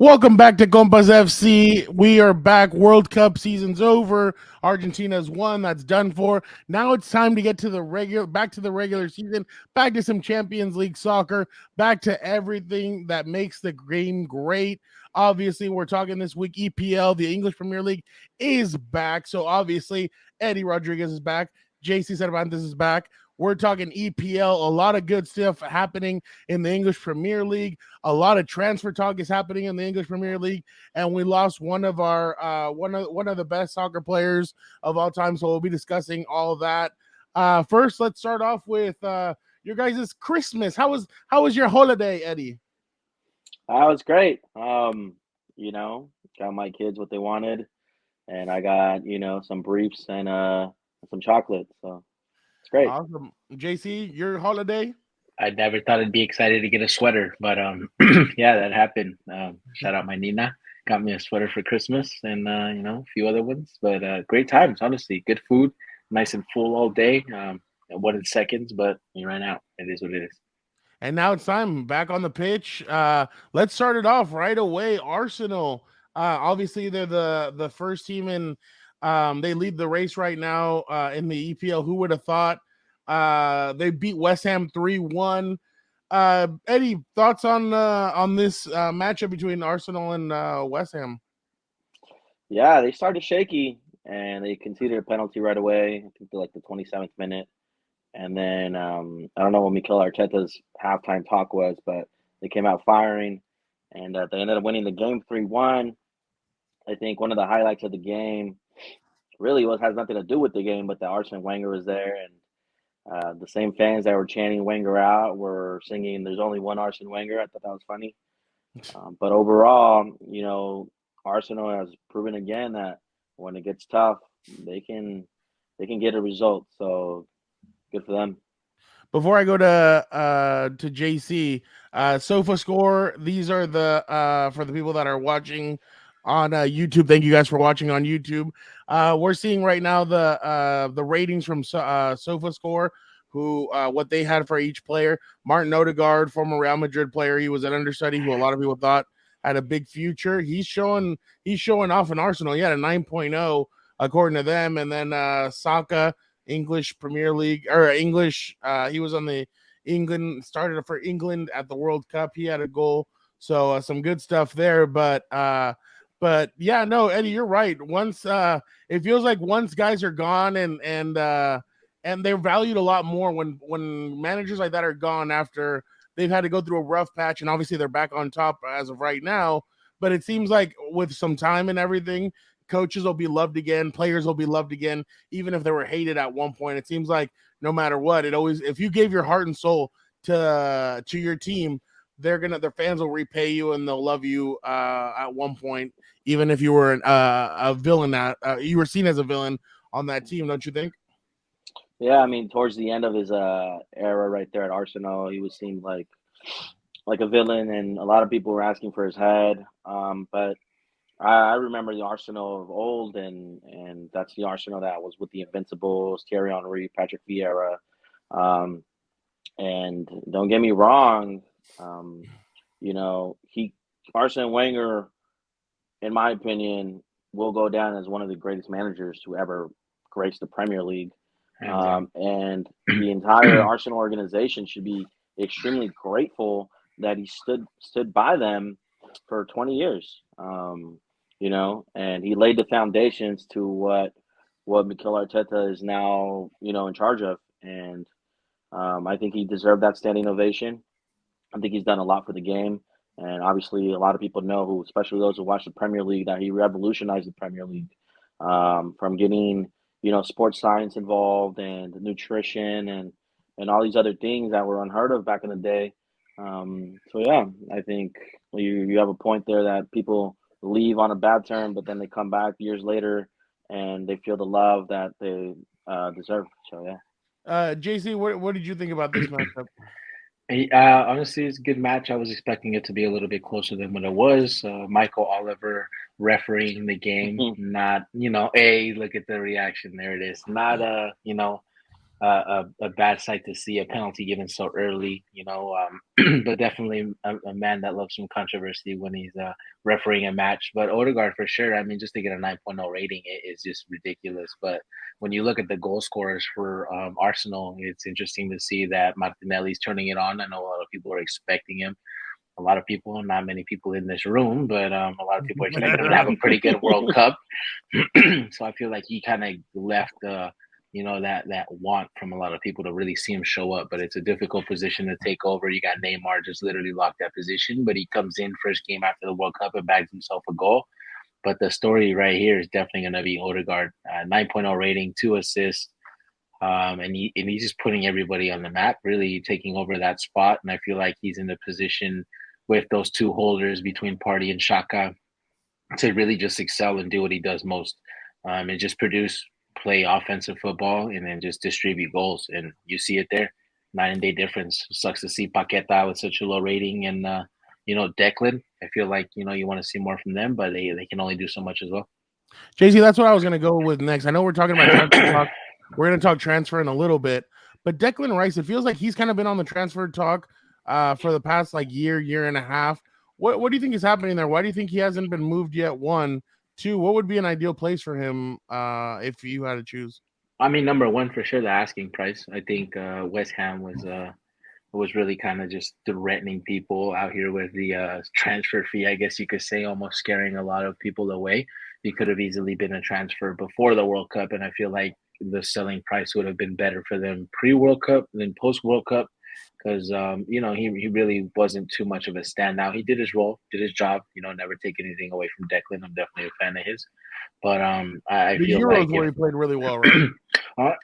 Welcome back to Compas FC. We are back. World Cup season's over. Argentina's won. That's done for. Now it's time to get to the regular season, back to some Champions League soccer, back to everything that makes the game great. Obviously, we're talking this week EPL, the English Premier League is back. So obviously, Eddie Rodriguez is back. J.C. Cervantes is back. We're talking EPL, a lot of good stuff happening in the English Premier League. A lot of transfer talk is happening in the English Premier League, and we lost one of our one of the best soccer players of all time. So we'll be discussing all of that. First, let's start off with your guys' Christmas. How was your holiday, Eddie? That was great. Got my kids what they wanted, and I got some briefs and some chocolate. So it's great. Awesome, JC, your holiday? I never thought I'd be excited to get a sweater, but yeah, that happened. Shout out my Nina, got me a sweater for Christmas, and a few other ones. But great times, honestly. Good food, nice and full all day. I wanted seconds, but we ran out. It is what it is. And now it's time back on the pitch. Let's start it off right away. Arsenal. Obviously, they're the first team in. They lead the race right now in the EPL. Who would have thought? They beat West Ham 3-1. Eddie, thoughts on this matchup between Arsenal and West Ham? Yeah, they started shaky and they conceded a penalty right away. I think like the 27th minute. And then I don't know what Mikel Arteta's halftime talk was, but they came out firing, and they ended up winning the game 3-1. I think one of the highlights of the game really has nothing to do with the game, but the Arsene Wenger was there, and the same fans that were chanting Wenger out were singing "There's only one Arsene Wenger." I thought that was funny. But overall, Arsenal has proven again that when it gets tough, they can get a result. So good for them. Before I go to JC, Sofa Score. These are the for the people that are watching on YouTube. Thank you guys for watching on YouTube. We're seeing right now the ratings from Sofa Score, who what they had for each player. Martin Odegaard, former Real Madrid player, he was an understudy who a lot of people thought had a big future. He's showing off in Arsenal. He had a 9.0 according to them, and then Saka. English Premier League or English. He was on the England, started for England at the World Cup. He had a goal, so some good stuff there. But yeah, no, Eddie, you're right. Once it feels like once guys are gone and they're valued a lot more when managers like that are gone after they've had to go through a rough patch, and obviously they're back on top as of right now. But it seems like with some time and everything, coaches will be loved again, players will be loved again, even if they were hated at one point. It seems like no matter what, if you gave your heart and soul to your team, their fans will repay you and they'll love you at one point, even if you were a villain. You were seen as a villain on that team, don't you think? Yeah, I mean, towards the end of his era right there at Arsenal, he was seen like a villain, and a lot of people were asking for his head. But I remember the Arsenal of old, and that's the Arsenal that was with the Invincibles, Thierry Henry, Patrick Vieira. Um, and don't get me wrong, Arsene Wenger, in my opinion, will go down as one of the greatest managers to ever grace the Premier League. And the entire Arsenal organization should be extremely grateful that he stood by them for 20 years. And he laid the foundations to what Mikel Arteta is now, in charge of. And I think he deserved that standing ovation. I think he's done a lot for the game. And obviously, a lot of people know, who, especially those who watch the Premier League, that he revolutionized the Premier League from getting, sports science involved and nutrition and all these other things that were unheard of back in the day. So yeah, I think you have a point there that people leave on a bad term, but then they come back years later and they feel the love that they deserve. So yeah. JC, what did you think about this matchup? Honestly, it's a good match. I was expecting it to be a little bit closer than what it was. Michael Oliver refereeing the game, not, hey, look at the reaction. There it is. Not, a bad sight to see, a penalty given so early, but definitely a man that loves some controversy when he's refereeing a match. But Odegaard for sure. I mean, just to get a 9.0 rating is just ridiculous. But when you look at the goal scorers for Arsenal, it's interesting to see that Martinelli's turning it on. I know a lot of people are expecting him. A lot of people, not many people in this room, but a lot of people are expecting him to have a pretty good World Cup. So I feel like he kind of left that want from a lot of people to really see him show up. But it's a difficult position to take over. You got Neymar just literally locked that position, but he comes in first game after the World Cup and bags himself a goal. But the story right here is definitely going to be Odegaard, 9.0 rating, 2 assists. And he's just putting everybody on the map, really taking over that spot. And I feel like he's in the position with those two holders between Partey and Xhaka to really just excel and do what he does most, and just play offensive football, and then just distribute goals. And you see it there, night and day difference. Sucks to see Paqueta with such a low rating, and Declan. I feel like you want to see more from them, but they can only do so much as well. J.C., that's what I was going to go with next. I know we're talking about transfer talk. We're going to talk transfer in a little bit, but Declan Rice, it feels like he's kind of been on the transfer talk for the past year and a half. What do you think is happening there? Why do you think he hasn't been moved yet? 1, 2, what would be an ideal place for him if you had to choose? I mean, number one, for sure, the asking price. I think West Ham was really kind of just threatening people out here with the transfer fee, I guess you could say, almost scaring a lot of people away. He could have easily been a transfer before the World Cup, and I feel like the selling price would have been better for them pre-World Cup than post-World Cup, because he really wasn't too much of a standout. He did his role, did his job. Never take anything away from Declan. I'm definitely a fan of his, but I the feel Euros like where he played really well, right?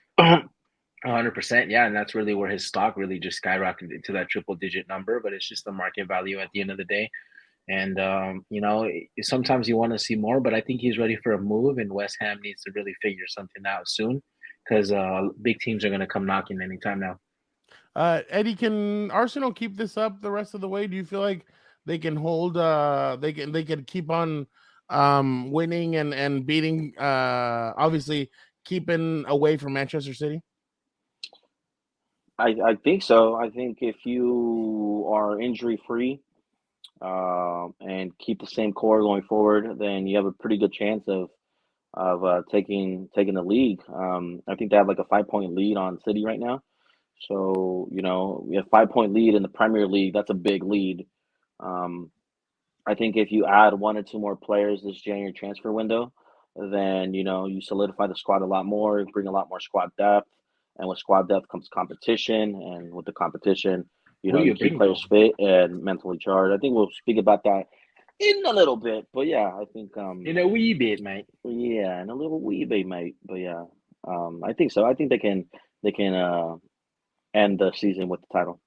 100%, yeah, and that's really where his stock really just skyrocketed to that triple-digit number. But it's just the market value at the end of the day, and sometimes you want to see more. But I think he's ready for a move, and West Ham needs to really figure something out soon, because big teams are going to come knocking anytime now. Eddie, can Arsenal keep this up the rest of the way? Do you feel like they can hold? They can keep on winning and beating. Obviously, keeping away from Manchester City. I think so. I think if you are injury free and keep the same core going forward, then you have a pretty good chance of taking the league. I think they have like a 5-point lead on City right now. So we have 5-point lead in the Premier League. That's a big lead. I think if you add 1 or 2 more players this January transfer window, then you solidify the squad a lot more, bring a lot more squad depth, and with squad depth comes competition, and with the competition, you keep players fit and mentally charged. I think we'll speak about that in a little bit, but yeah, I think in a wee bit, mate. Yeah, in a little wee bit, mate. But yeah, I think so. I think they can end the season with the title.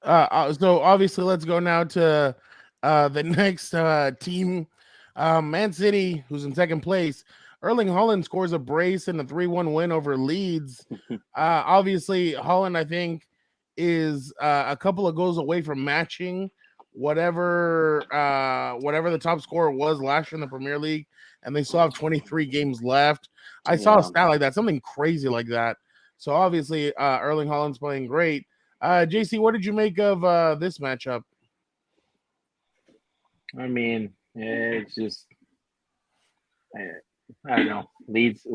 So obviously, let's go now to the next team, Man City, who's in second place. Erling Haaland scores a brace in a 3-1 win over Leeds. Obviously, Haaland, I think, is a couple of goals away from matching whatever the top scorer was last year in the Premier League, and they still have 23 games left. I saw a stat like that, something crazy like that. So obviously, Erling Haaland's playing great. J.C., what did you make of this matchup? I mean, it's just, I don't know. Leeds,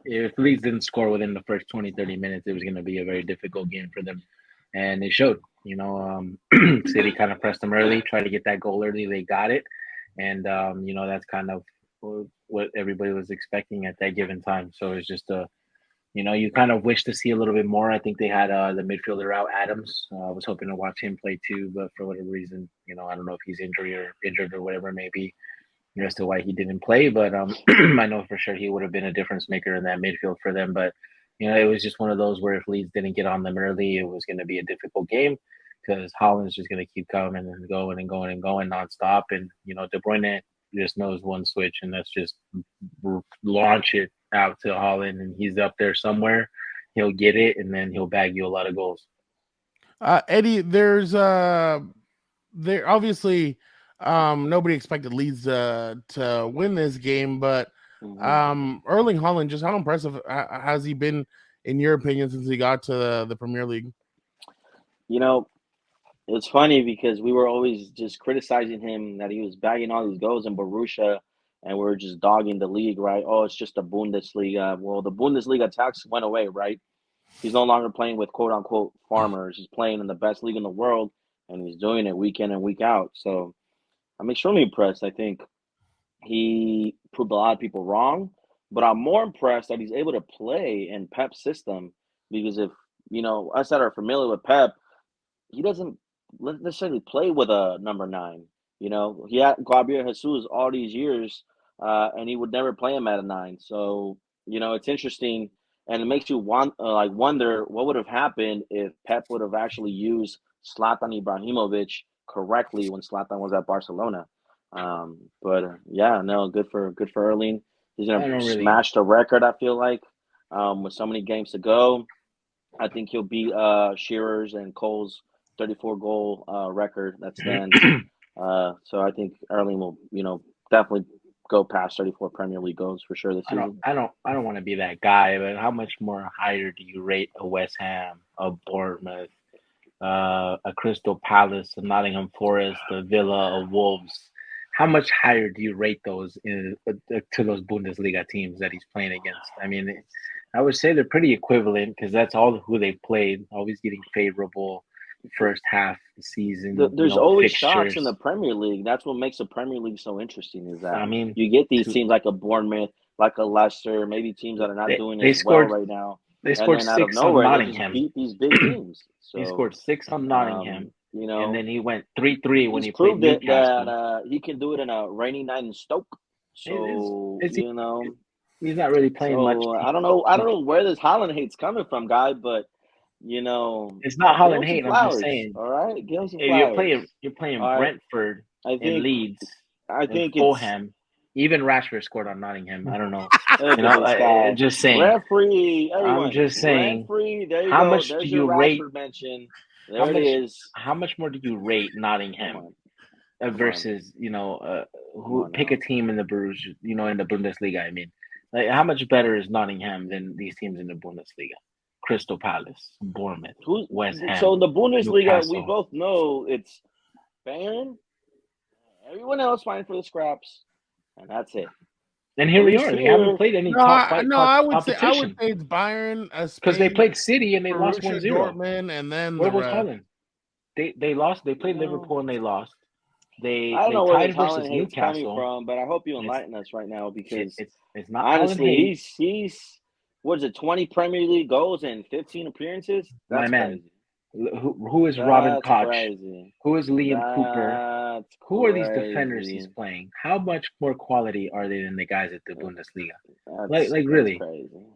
if Leeds didn't score within the first 20, 30 minutes, it was going to be a very difficult game for them. And it showed. City kind of pressed them early, tried to get that goal early. They got it. And, that's kind of what everybody was expecting at that given time. So it's just you kind of wish to see a little bit more. I think they had the midfielder out, Adams. I was hoping to watch him play too, but for whatever reason, I don't know if he's injured or whatever it may be as to why he didn't play. But I know for sure he would have been a difference maker in that midfield for them. But it was just one of those where if Leeds didn't get on them early, it was going to be a difficult game because Haaland's just going to keep coming and going and going and going nonstop. And De Bruyne just knows one switch, and that's just launch it out to Haaland, and he's up there somewhere. He'll get it, and then he'll bag you a lot of goals. Eddie, there's there obviously nobody expected Leeds to win this game, but Erling Haaland, just how impressive has he been in your opinion, since he got to the Premier League? It's funny because we were always just criticizing him that he was bagging all these goals in Borussia, and we were just dogging the league, right? Oh, it's just the Bundesliga. Well, the Bundesliga tax went away, right? He's no longer playing with quote-unquote farmers. He's playing in the best league in the world, and he's doing it week in and week out. So I'm extremely impressed. I think he proved a lot of people wrong, but I'm more impressed that he's able to play in Pep's system because if, us that are familiar with Pep, he doesn't necessarily play with a number 9. He had Gabriel Jesus all these years, and he would never play him at a 9. So, it's interesting, and it makes you wonder what would have happened if Pep would have actually used Zlatan Ibrahimovic correctly when Zlatan was at Barcelona. Good for Erling. He's gonna smash the record. I feel like, with so many games to go, I think he'll beat Shearer's and Cole's 34 goal record that stands. So I think Erling will, definitely go past 34 Premier League goals for sure this season. I don't want to be that guy, but how much more higher do you rate a West Ham, a Bournemouth, a Crystal Palace, a Nottingham Forest, a Villa, a Wolves? How much higher do you rate those to those Bundesliga teams that he's playing against? I mean, I would say they're pretty equivalent because that's all who they've played, always getting favorable first half season. There's always shocks in the Premier League. That's what makes the Premier League so interesting is that you get these teams like a Bournemouth, like a Leicester, maybe teams that are not doing as well right now. They scored 6 on Nottingham. They just beat these big teams. So, he scored 6 on Nottingham. And then he went 3-3 when he played proved Newcastle. That he can do it in a rainy night in Stoke. So he's not really playing much. I don't know where this Haaland hate's coming from, guy, but it's not Haaland hate. I'm just saying. All right, give him some flowers. You're playing Brentford and Leeds. I think Fulham. Even Rashford scored on Nottingham. I don't know. Just saying. Referee. Everyone. I'm just saying. Referee. There you how go. much There's do your you rate? Rashford mention. There it is. How much more do you rate Nottingham versus who pick a team in the Borussia, in the Bundesliga? I mean, like how much better is Nottingham than these teams in the Bundesliga? Crystal Palace, Bournemouth, West Ham. So in the Bundesliga, Newcastle. we both know it's Bayern, everyone else fighting for the scraps, and that's it. And here we are. They haven't played any top flight competition. I would say it's Bayern, because they played City and they lost 1-0. Dortmund, and then where was Haaland? They lost. They played Liverpool and they lost. I don't know where Haaland hate's coming from, but I hope you enlighten us right now because it's not honestly, he's what is it, 20 Premier League goals and 15 appearances? That's crazy. Who is Robin Koch? Crazy. Who is Liam Cooper? Who are these defenders he's playing? How much more quality are they than the guys at the Bundesliga? Like really?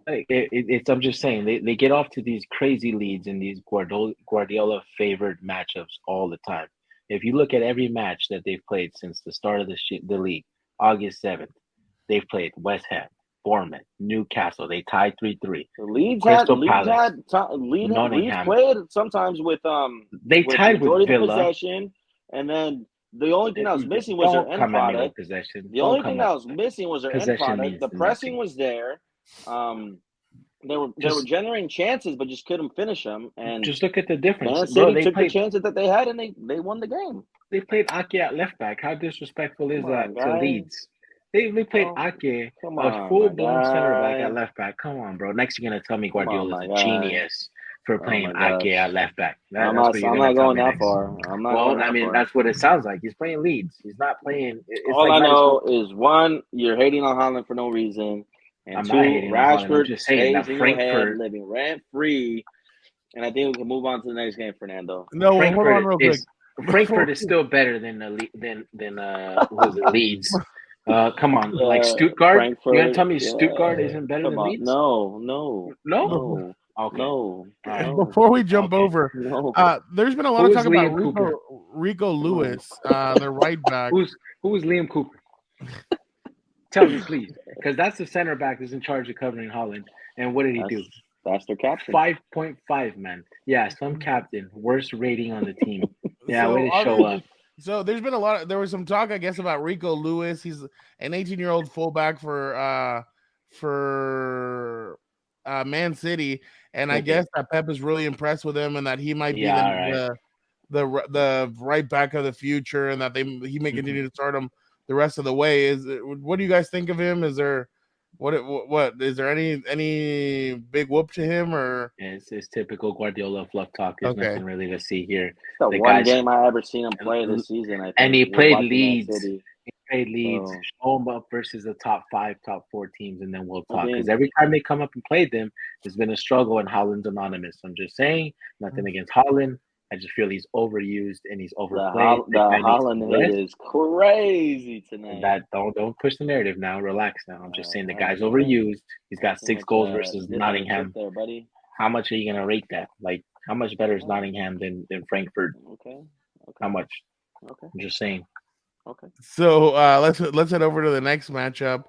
Like I'm just saying they get off to these crazy leads in these Guardiola favored matchups all the time. If you look at every match that they've played since the start of the league, August 7th, they've played West Ham, Bournemouth, Newcastle. They tied 3-3. Leeds Nottingham played sometimes with They tied with Villa. Possession, and then the only thing that was missing was their end product. The only thing that was missing was their end product. The pressing was there. They were generating chances, but just couldn't finish them. And just look at the difference. Man City took the chances that they had, and they won the game. They played Ake at left back. How disrespectful is that to Leeds? They played Ake, a full-blown center back at left back. Come on, bro. Next, you're going to tell me Guardiola's a genius for playing Ake at left back. I'm not going that far. That's what it sounds like. He's playing Leeds. He's not playing. All I know is, one, you're hating on Haaland for no reason. And I'm two, not hating Rashford just saying stays that in your head, living rent-free. And I think we can move on to the next game, Fernando. No, hold on real quick. Frankfurt is still better than Leeds. Come on, like Stuttgart. Frankfurt, You're gonna tell me Stuttgart isn't better than Leeds? No. Okay. No. Before we jump over, there's been a lot of talk about Rico Lewis, the right back. Who is Liam Cooper? Tell me, please, because that's the center back that's in charge of covering Haaland. And what did he do? That's their captain. 5.5, man. Yeah, some captain. Worst rating on the team. Yeah, way to show up. So there's been there was some talk, I guess, about Rico Lewis. He's an 18-year-old fullback for Man City, and I Okay. guess that Pep is really impressed with him, and that he might be Yeah, all right. the right back of the future, and that he may continue to start him the rest of the way. What do you guys think of him? Is there what is there any big whoop to him, or It's typical Guardiola fluff talk. There's okay? nothing really to see here. It's the The one guy's game I ever seen him play this season. I and think he was played watching Man Leeds. City. He played Leeds. So, Show him up versus the top 5, top 4 teams, and then we'll I talk. Because think every time they come up and play them, there's been a struggle, and Holland's anonymous. I'm just saying, nothing against Holland. I just feel he's overused and he's overplayed. the Holland hate is crazy tonight. That don't push the narrative now. Relax now. I'm just saying the guy's okay. overused. He's got Too 6 much, goals versus dip Nottingham. there, buddy. How much are you gonna rate that? Like, how much better is Nottingham than Frankfurt? Okay. How much? Okay. I'm just saying. Okay. So let's head over to the next matchup.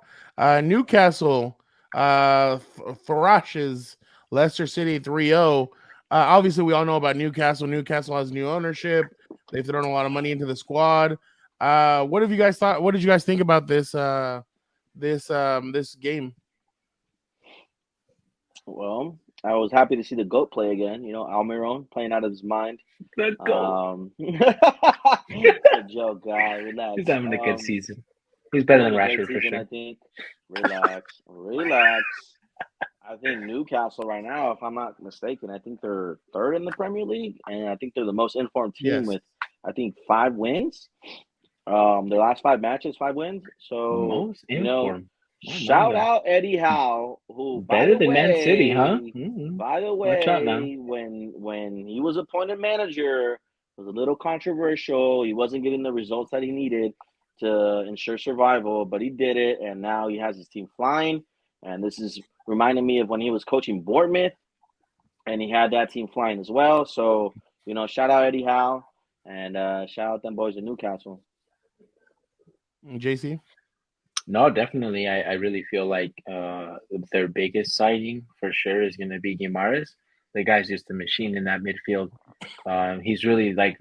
Newcastle thrashes Leicester City 3-0. Obviously, we all know about Newcastle. Newcastle has new ownership. They've thrown a lot of money into the squad. What have you guys thought? What did you guys think about this game? Well, I was happy to see the GOAT play again. You know, Almiron playing out of his mind. Let's go. It's a joke, guy. Relax. He's having a good season. He's better than Rashford for sure. I think. Relax. I think Newcastle right now, if I'm not mistaken, I think they're third in the Premier League, and I think they're the most informed team with, I think, 5 wins. Their last 5 matches, 5 wins. So most informed. Shout out Eddie Howe, who better than Man City, huh? By the way, when he was appointed manager, it was a little controversial. He wasn't getting the results that he needed to ensure survival, but he did it, and now he has his team flying. And this is reminding me of when he was coaching Bournemouth, and he had that team flying as well. So, you know, shout out Eddie Howe, and shout out them boys in Newcastle. JC? No, definitely. I really feel like their biggest signing for sure is going to be Guimaraes. The guy's just a machine in that midfield. He's really like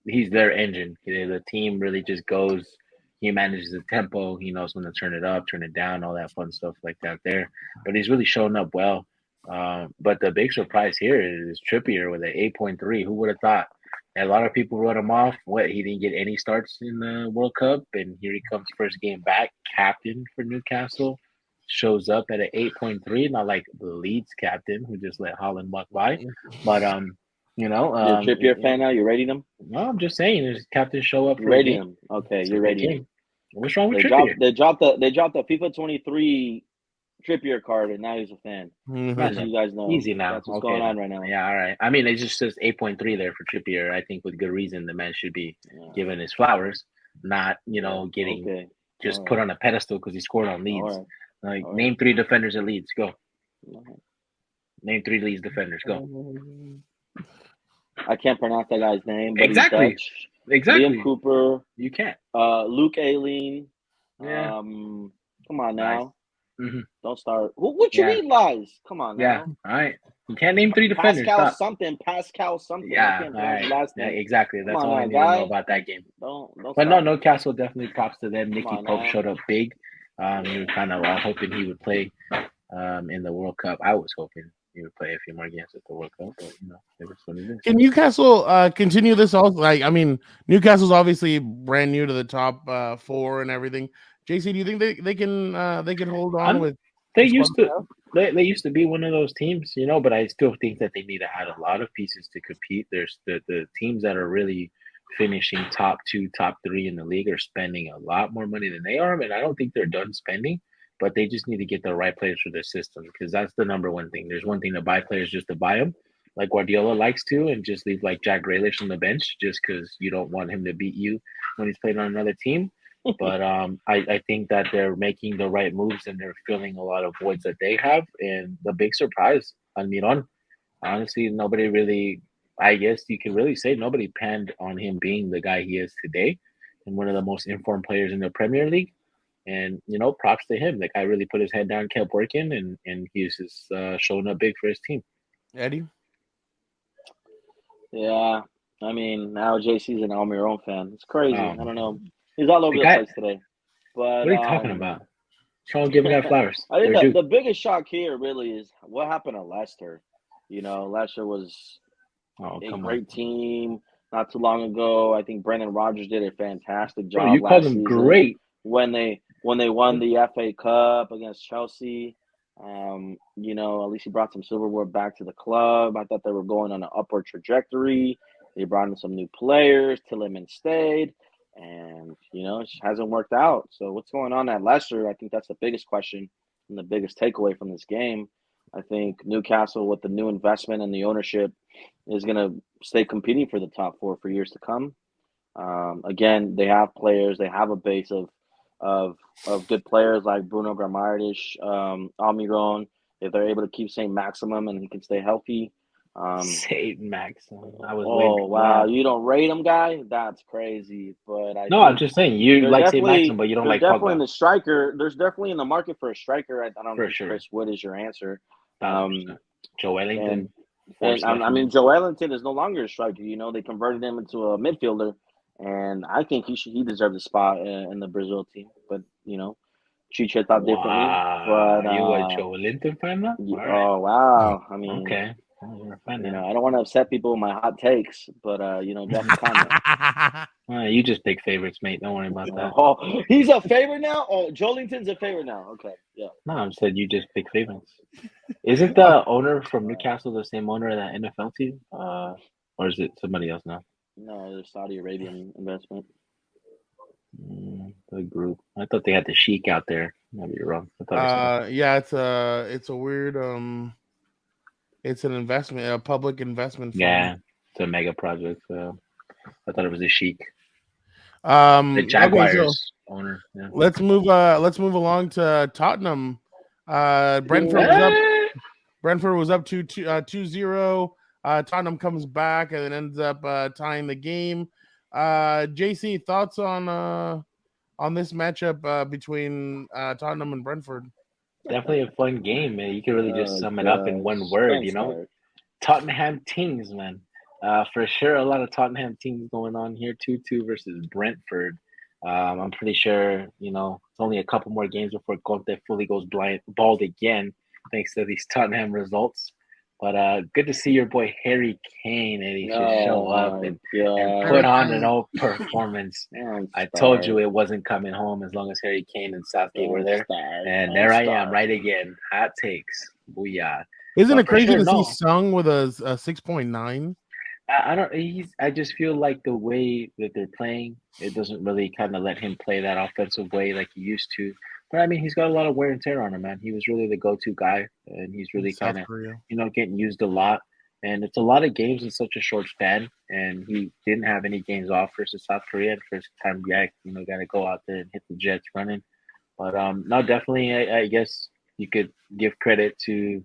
he's their engine. The team really just goes. He manages the tempo. He knows when to turn it up, turn it down, all that fun stuff like that there. But he's really showing up well. But the big surprise here is Trippier with an 8.3. Who would have thought? A lot of people wrote him off. He didn't get any starts in the World Cup, and here he comes, first game back, captain for Newcastle, shows up at an 8.3. Not like the Leeds captain who just let Holland walk by, but you know, you're a Trippier fan now. You rating him? No, I'm just saying, there's captains show up for rating him. Okay, you're rating him. What's wrong with Trippier? They dropped the FIFA 23 Trippier card, and now he's a fan. Just so you guys know. Easy now. That's what's going on right now. Yeah, all right. I mean, it just says 8.3 there for Trippier. I think with good reason the man should be given his flowers, not, you know, getting put on a pedestal because he scored on Leeds. Name 3 defenders at Leeds. Go. Name 3 Leeds defenders. Go. I can't pronounce that guy's name. But Exactly. He's Dutch. Exactly. Liam Cooper. You can't. Luke Ayling. Yeah. Come on now. Nice. Mm-hmm. Don't start. What you mean lies? Come on now. Yeah. All right. You can't name 3 defenders. Pascal something. Yeah. I can't pronounce his last name. Yeah, exactly. That's all I need to know about that game. Don't but no, Newcastle definitely props to them. Nicky Pope showed up big. We were kind of hoping he would play in the World Cup. I was hoping he would play a few more games at the World Cup, but you know, it was what it is. Can Newcastle continue this also? Like, I mean, Newcastle's obviously brand new to the top 4 and everything. JC, do you think they can hold on with? They used to be one of those teams, you know, but I still think that they need to add a lot of pieces to compete. There's the teams that are really finishing top 2, top 3 in the league are spending a lot more money than they are, and I don't think they're done spending, but they just need to get the right players for their system because that's the number one thing. There's one thing to buy players just to buy them, like Guardiola likes to, and just leave like Jack Grealish on the bench just because you don't want him to beat you when he's playing on another team. But I think that they're making the right moves and they're filling a lot of voids that they have. And the big surprise, Almiron, honestly, nobody really, I guess you can really say nobody panned on him being the guy he is today and one of the most informed players in the Premier League. And, you know, props to him. The guy really put his head down, kept working, and he's just showing up big for his team. Eddie? Yeah. I mean, now JC's an Almiron fan. It's crazy. I don't know. He's all over the place today. But what are you talking about? Show them giving that flowers. I think They're due. the biggest shock here really is what happened to Leicester. Leicester was Oh, a come on. great team not too long ago. I think Brendan Rodgers did a fantastic Bro, job you call last them season great. when they won the FA Cup against Chelsea. At least he brought some silverware back to the club. I thought they were going on an upward trajectory. They brought in some new players. Tielemans stayed, and it just hasn't worked out. So what's going on at Leicester? I think that's the biggest question and the biggest takeaway from this game. I think Newcastle, with the new investment and the ownership, is going to stay competing for the top four for years to come. Again, they have players. They have a base of good players like Bruno Guimaraes, Almiron. If they're able to keep Saint Maximum and he can stay healthy. Saint Maximum. I was Oh wow, you don't rate him, guy? That's crazy. But I No, think I'm just saying you like Saint Maximum, but you don't they're like definitely in Pogba. the striker. There's definitely in the market for a striker. I don't For think sure. Chris Wood is your answer. 1,000%. Joe Wellington. And Joe Ellington is no longer a striker. They converted him into a midfielder, and I think he deserved a spot in the Brazil team. But Chicha thought differently. But you a Joe Wellington fan now? oh wow, I mean, okay. You're a fan now. I don't want to upset people with my hot takes, but drop a comment. You just pick favorites, mate. Don't worry about that. Oh, he's a favorite now. Oh, Joelinton's a favorite now. Okay, yeah. No, I said you just pick favorites. Isn't the owner from Newcastle the same owner of that NFL team? Or is it somebody else now? No, the Saudi Arabian investment. The group. I thought they had the Sheik out there. Maybe you're wrong. Yeah, it's a weird it's an investment, a public investment fund. Yeah, it's a mega project. I thought it was the Sheik. The Jaguars owner. Yeah. Let's move along to Tottenham. Brentford was up 2-0. Tottenham comes back and then ends up tying the game. J.C., thoughts on this matchup between Tottenham and Brentford? Definitely a fun game, man. You can really just sum it up in one word, Tottenham teams, man. For sure, a lot of Tottenham teams going on here. 2-2 versus Brentford. I'm pretty sure, it's only a couple more games before Conte fully goes bald again, thanks to these Tottenham results. But good to see your boy Harry Kane, Eddie, just show up and put on an old performance. I told you it wasn't coming home as long as Harry Kane and Southgate were there. And there I am, right again. Hot takes. Booyah. Isn't it crazy to see Sung with a 6.9? I just feel like the way that they're playing, it doesn't really kind of let him play that offensive way like he used to. But I mean, he's got a lot of wear and tear on him, man. He was really the go-to guy, and he's really kind of, getting used a lot. And it's a lot of games in such a short span, and he didn't have any games off versus South Korea. First time back, got to go out there and hit the Jets running. But no, definitely, I guess you could give credit to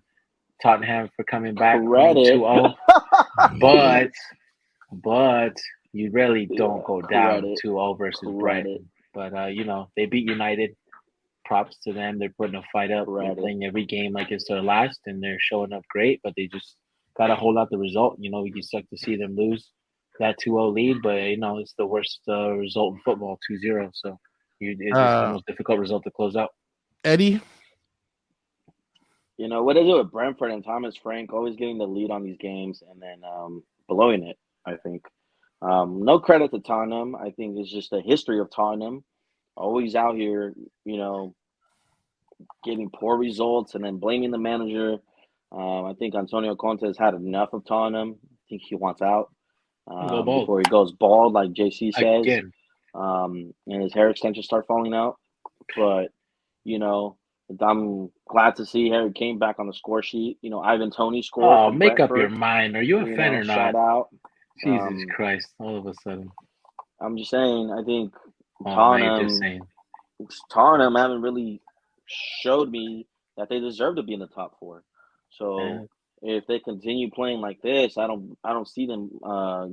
Tottenham for coming back 2-0. But you really don't go down 2-0 versus Brighton. But they beat United. Props to them. They're putting a fight up. They're playing every game like it's their last, and they're showing up great. But they just gotta hold out the result. You suck to see them lose that 2-0 lead, but it's the worst result in football, 2-0. So it's the most difficult result to close out. Eddie. What is it with Brentford and Thomas Frank always getting the lead on these games and then blowing it, I think. No credit to Tottenham. I think it's just a history of Tottenham. Always out here, getting poor results and then blaming the manager. I think Antonio Conte has had enough of Tottenham. I think he wants out before he goes bald, like JC says. Again. And his hair extensions start falling out. But, I'm glad to see Harry Kane back on the score sheet. Ivan Toney scored. Oh, make Brentford. Up your mind. Are you a fan or not? Shout out. Jesus Christ! All of a sudden. I'm just saying. I think Tottenham haven't really showed me that they deserve to be in the top four. So if they continue playing like this, I don't see them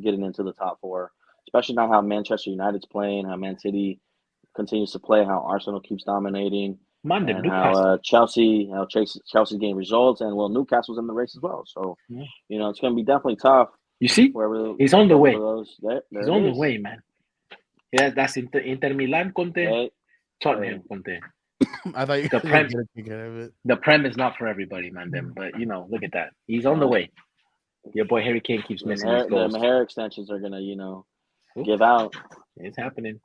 getting into the top four. Especially not how Manchester United's playing, how Man City continues to play, how Arsenal keeps dominating. And how Chelsea's getting results, and Newcastle's in the race as well. So, it's going to be definitely tough. You see, he's on the way. He's on the way, man. Yeah, that's Inter Milan Conte, Tottenham Conte. I thought you The guys were prem, gonna kick out of it. the prem is not for everybody, man. Them, but look at that. He's on the way. Your boy Harry Kane keeps missing his goals. The hair extensions are gonna, give out. It's happening.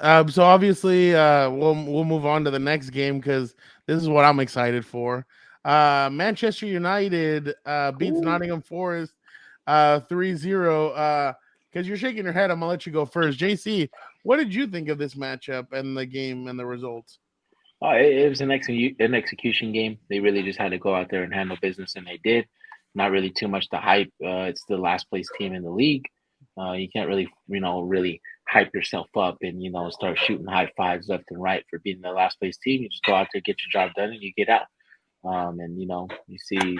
So obviously, we'll move on to the next game because this is what I'm excited for. Manchester United beats Nottingham Forest 3-0. Because you're shaking your head, I'm gonna let you go first. JC, what did you think of this matchup and the game and the results? Oh, it was an execution game. They really just had to go out there and handle business, and they did. Not really too much to hype. It's the last place team in the league. You can't really, really hype yourself up and start shooting high fives left and right for being the last place team. You just go out there, get your job done, and you get out. And you see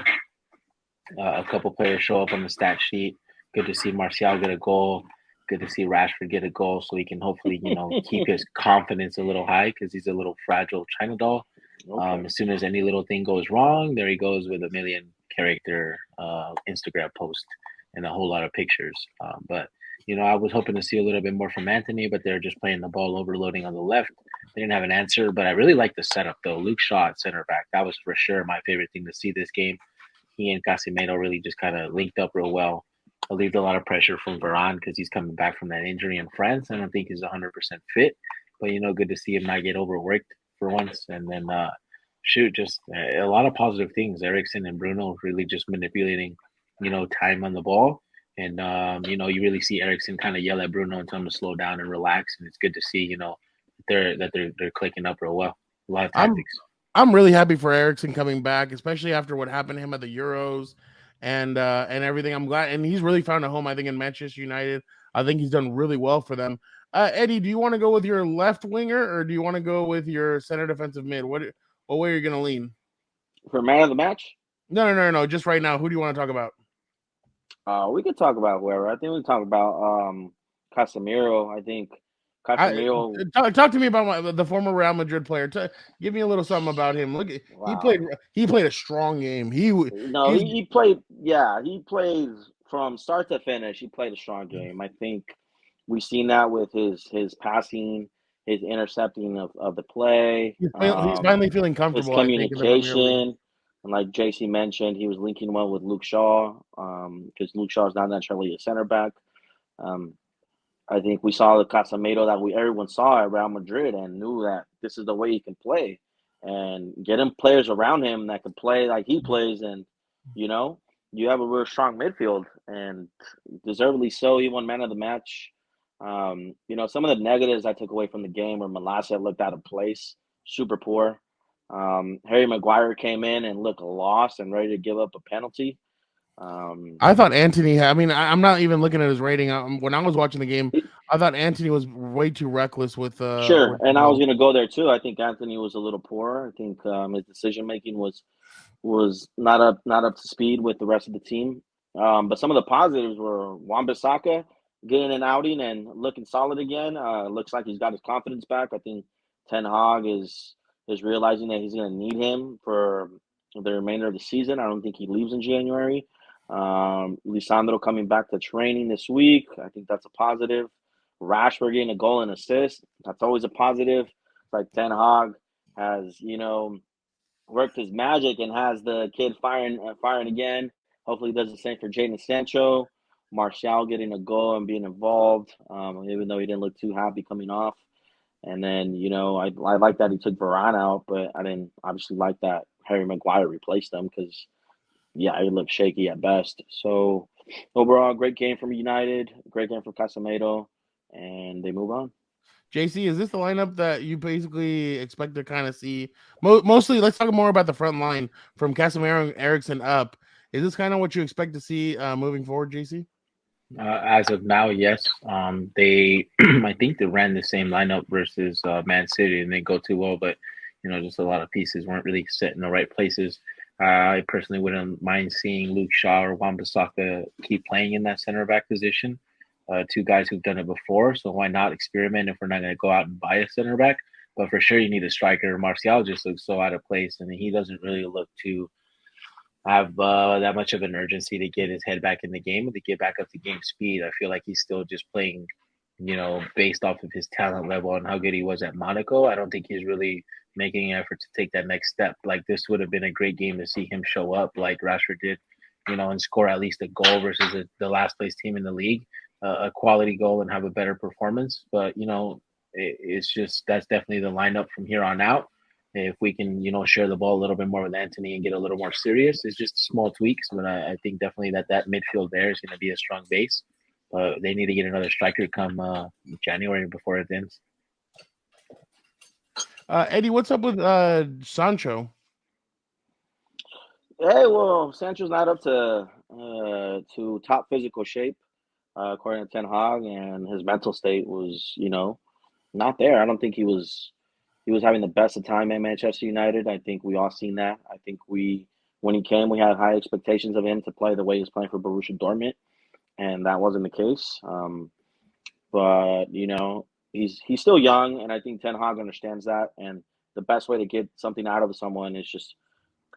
a couple players show up on the stat sheet. Good to see Martial get a goal. Good to see Rashford get a goal, so he can hopefully, keep his confidence a little high because he's a little fragile China doll. Okay. As soon as any little thing goes wrong, there he goes with a million character Instagram post and a whole lot of pictures. But I was hoping to see a little bit more from Anthony, but they're just playing the ball overloading on the left. They didn't have an answer, but I really like the setup though. Luke Shaw at center back, that was for sure my favorite thing to see this game. He and Casemiro really just kind of linked up real well. Relieved a lot of pressure from Varane because he's coming back from that injury in France. I don't think he's 100% fit, but good to see him not get overworked for once. And then just a lot of positive things. Eriksen and Bruno really just manipulating, time on the ball. And you really see Eriksen kind of yell at Bruno and tell him to slow down and relax. And it's good to see, they're clicking up real well. A lot of tactics. I'm really happy for Eriksen coming back, especially after what happened to him at the Euros and everything. I'm glad, and he's really found a home, I think, in Manchester United. I think he's done really well for them. Eddie, do you want to go with your left winger or do you want to go with your center defensive mid? What way are you going to lean? For man of the match? No. Just right now, who do you want to talk about? We could talk about whoever. I think we talk about Casemiro. I think Casemiro. Talk to me about the former Real Madrid player. Give me a little something about him. Look, wow. He played a strong game. He played. Yeah, he played from start to finish. He played a strong game. I think we've seen that with his passing, his intercepting of the play. He's finally feeling comfortable. His communication. And like J.C. mentioned, he was linking well with Luke Shaw because Luke Shaw is not naturally a center back. I think we saw the Casemiro that everyone saw at Real Madrid and knew that this is the way he can play. And get him players around him that can play like he plays. And, you have a real strong midfield. And deservedly so, he won man of the match. Some of the negatives I took away from the game were Malacia looked out of place, super poor. Harry Maguire came in and looked lost and ready to give up a penalty. I thought Anthony. I'm not even looking at his rating. When I was watching the game, I thought Anthony was way too reckless with. Sure, and I was going to go there too. I think Anthony was a little poor. I think his decision making was not up to speed with the rest of the team. But some of the positives were Wan-Bissaka getting an outing and looking solid again. Looks like he's got his confidence back. I think Ten Hag is realizing that he's going to need him for the remainder of the season. I don't think he leaves in January. Lisandro coming back to training this week. I think that's a positive. Rashford getting a goal and assist. That's always a positive. It's like Ten Hag has, worked his magic and has the kid firing again. Hopefully he does the same for Jadon Sancho. Martial getting a goal and being involved, even though he didn't look too happy coming off. And then, I like that he took Varane out, but I didn't obviously like that Harry Maguire replaced him because, yeah, he looked shaky at best. So, overall, great game from United, great game from Casemiro, and they move on. JC, is this the lineup that you basically expect to kind of see? Mostly, let's talk more about the front line from Casemiro and Eriksen up. Is this kind of what you expect to see moving forward, JC? As of now, yes. They, I think they ran the same lineup versus Man City, and they go too well. But just a lot of pieces weren't really set in the right places. I personally wouldn't mind seeing Luke Shaw or Wan-Bissaka keep playing in that center back position. Two guys who've done it before, so why not experiment if we're not going to go out and buy a center back? But for sure, you need a striker. Martial just looks so out of place, and he doesn't really look to have that much of an urgency to get his head back in the game and to get back up to game speed. I feel like he's still just playing based off of his talent level and how good he was at Monaco, I don't think he's really making an effort to take that next step. Like, this would have been a great game to see him show up like Rashford did, and score at least a goal versus the last place team in the league, a quality goal, and have a better performance. But, it's just that's definitely the lineup from here on out. If we can, share the ball a little bit more with Anthony and get a little more serious, it's just small tweaks. But I think definitely that midfield there is going to be a strong base. They need to get another striker come January before it ends. Eddie, what's up with Sancho? Hey, well, Sancho's not up to top physical shape, according to Ten Hag, and his mental state was, not there. I don't think he was having the best of time at Manchester United. I think we all seen that. I think when he came, we had high expectations of him to play the way he's playing for Borussia Dortmund, and that wasn't the case. But he's still young, and I think Ten Hag understands that. And the best way to get something out of someone is just,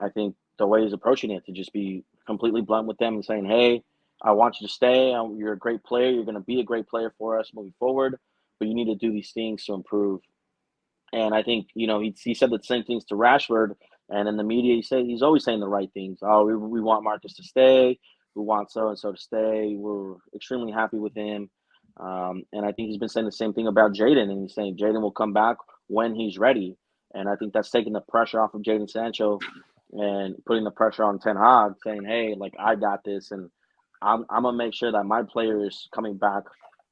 I think, the way he's approaching it, to just be completely blunt with them and saying, "Hey, I want you to stay. You're a great player. You're going to be a great player for us moving forward, but you need to do these things to improve." And I think, he said the same things to Rashford, and in the media he's always saying the right things. Oh, we want Marcus to stay. We want so and so to stay. We're extremely happy with him. And I think he's been saying the same thing about Jadon, and he's saying Jadon will come back when he's ready. And I think that's taking the pressure off of Jadon Sancho and putting the pressure on Ten Hag, saying, "Hey, like, I got this, and I'm gonna make sure that my player is coming back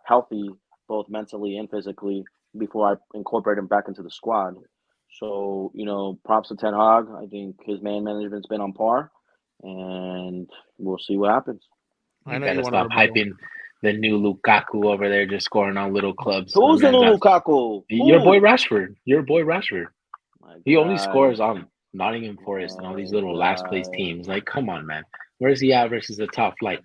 healthy, both mentally and physically, before I incorporate him back into the squad." So, props to Ten Hag. I think his man management's been on par, and we'll see what happens. I know Gotta you want stop to hyping the new Lukaku over there, just scoring on little clubs. Who's the new Lukaku? Your boy Rashford. My He only God. scores on Nottingham Forest and all these little last place teams. Like, come on, man. Where's he at versus the top flight?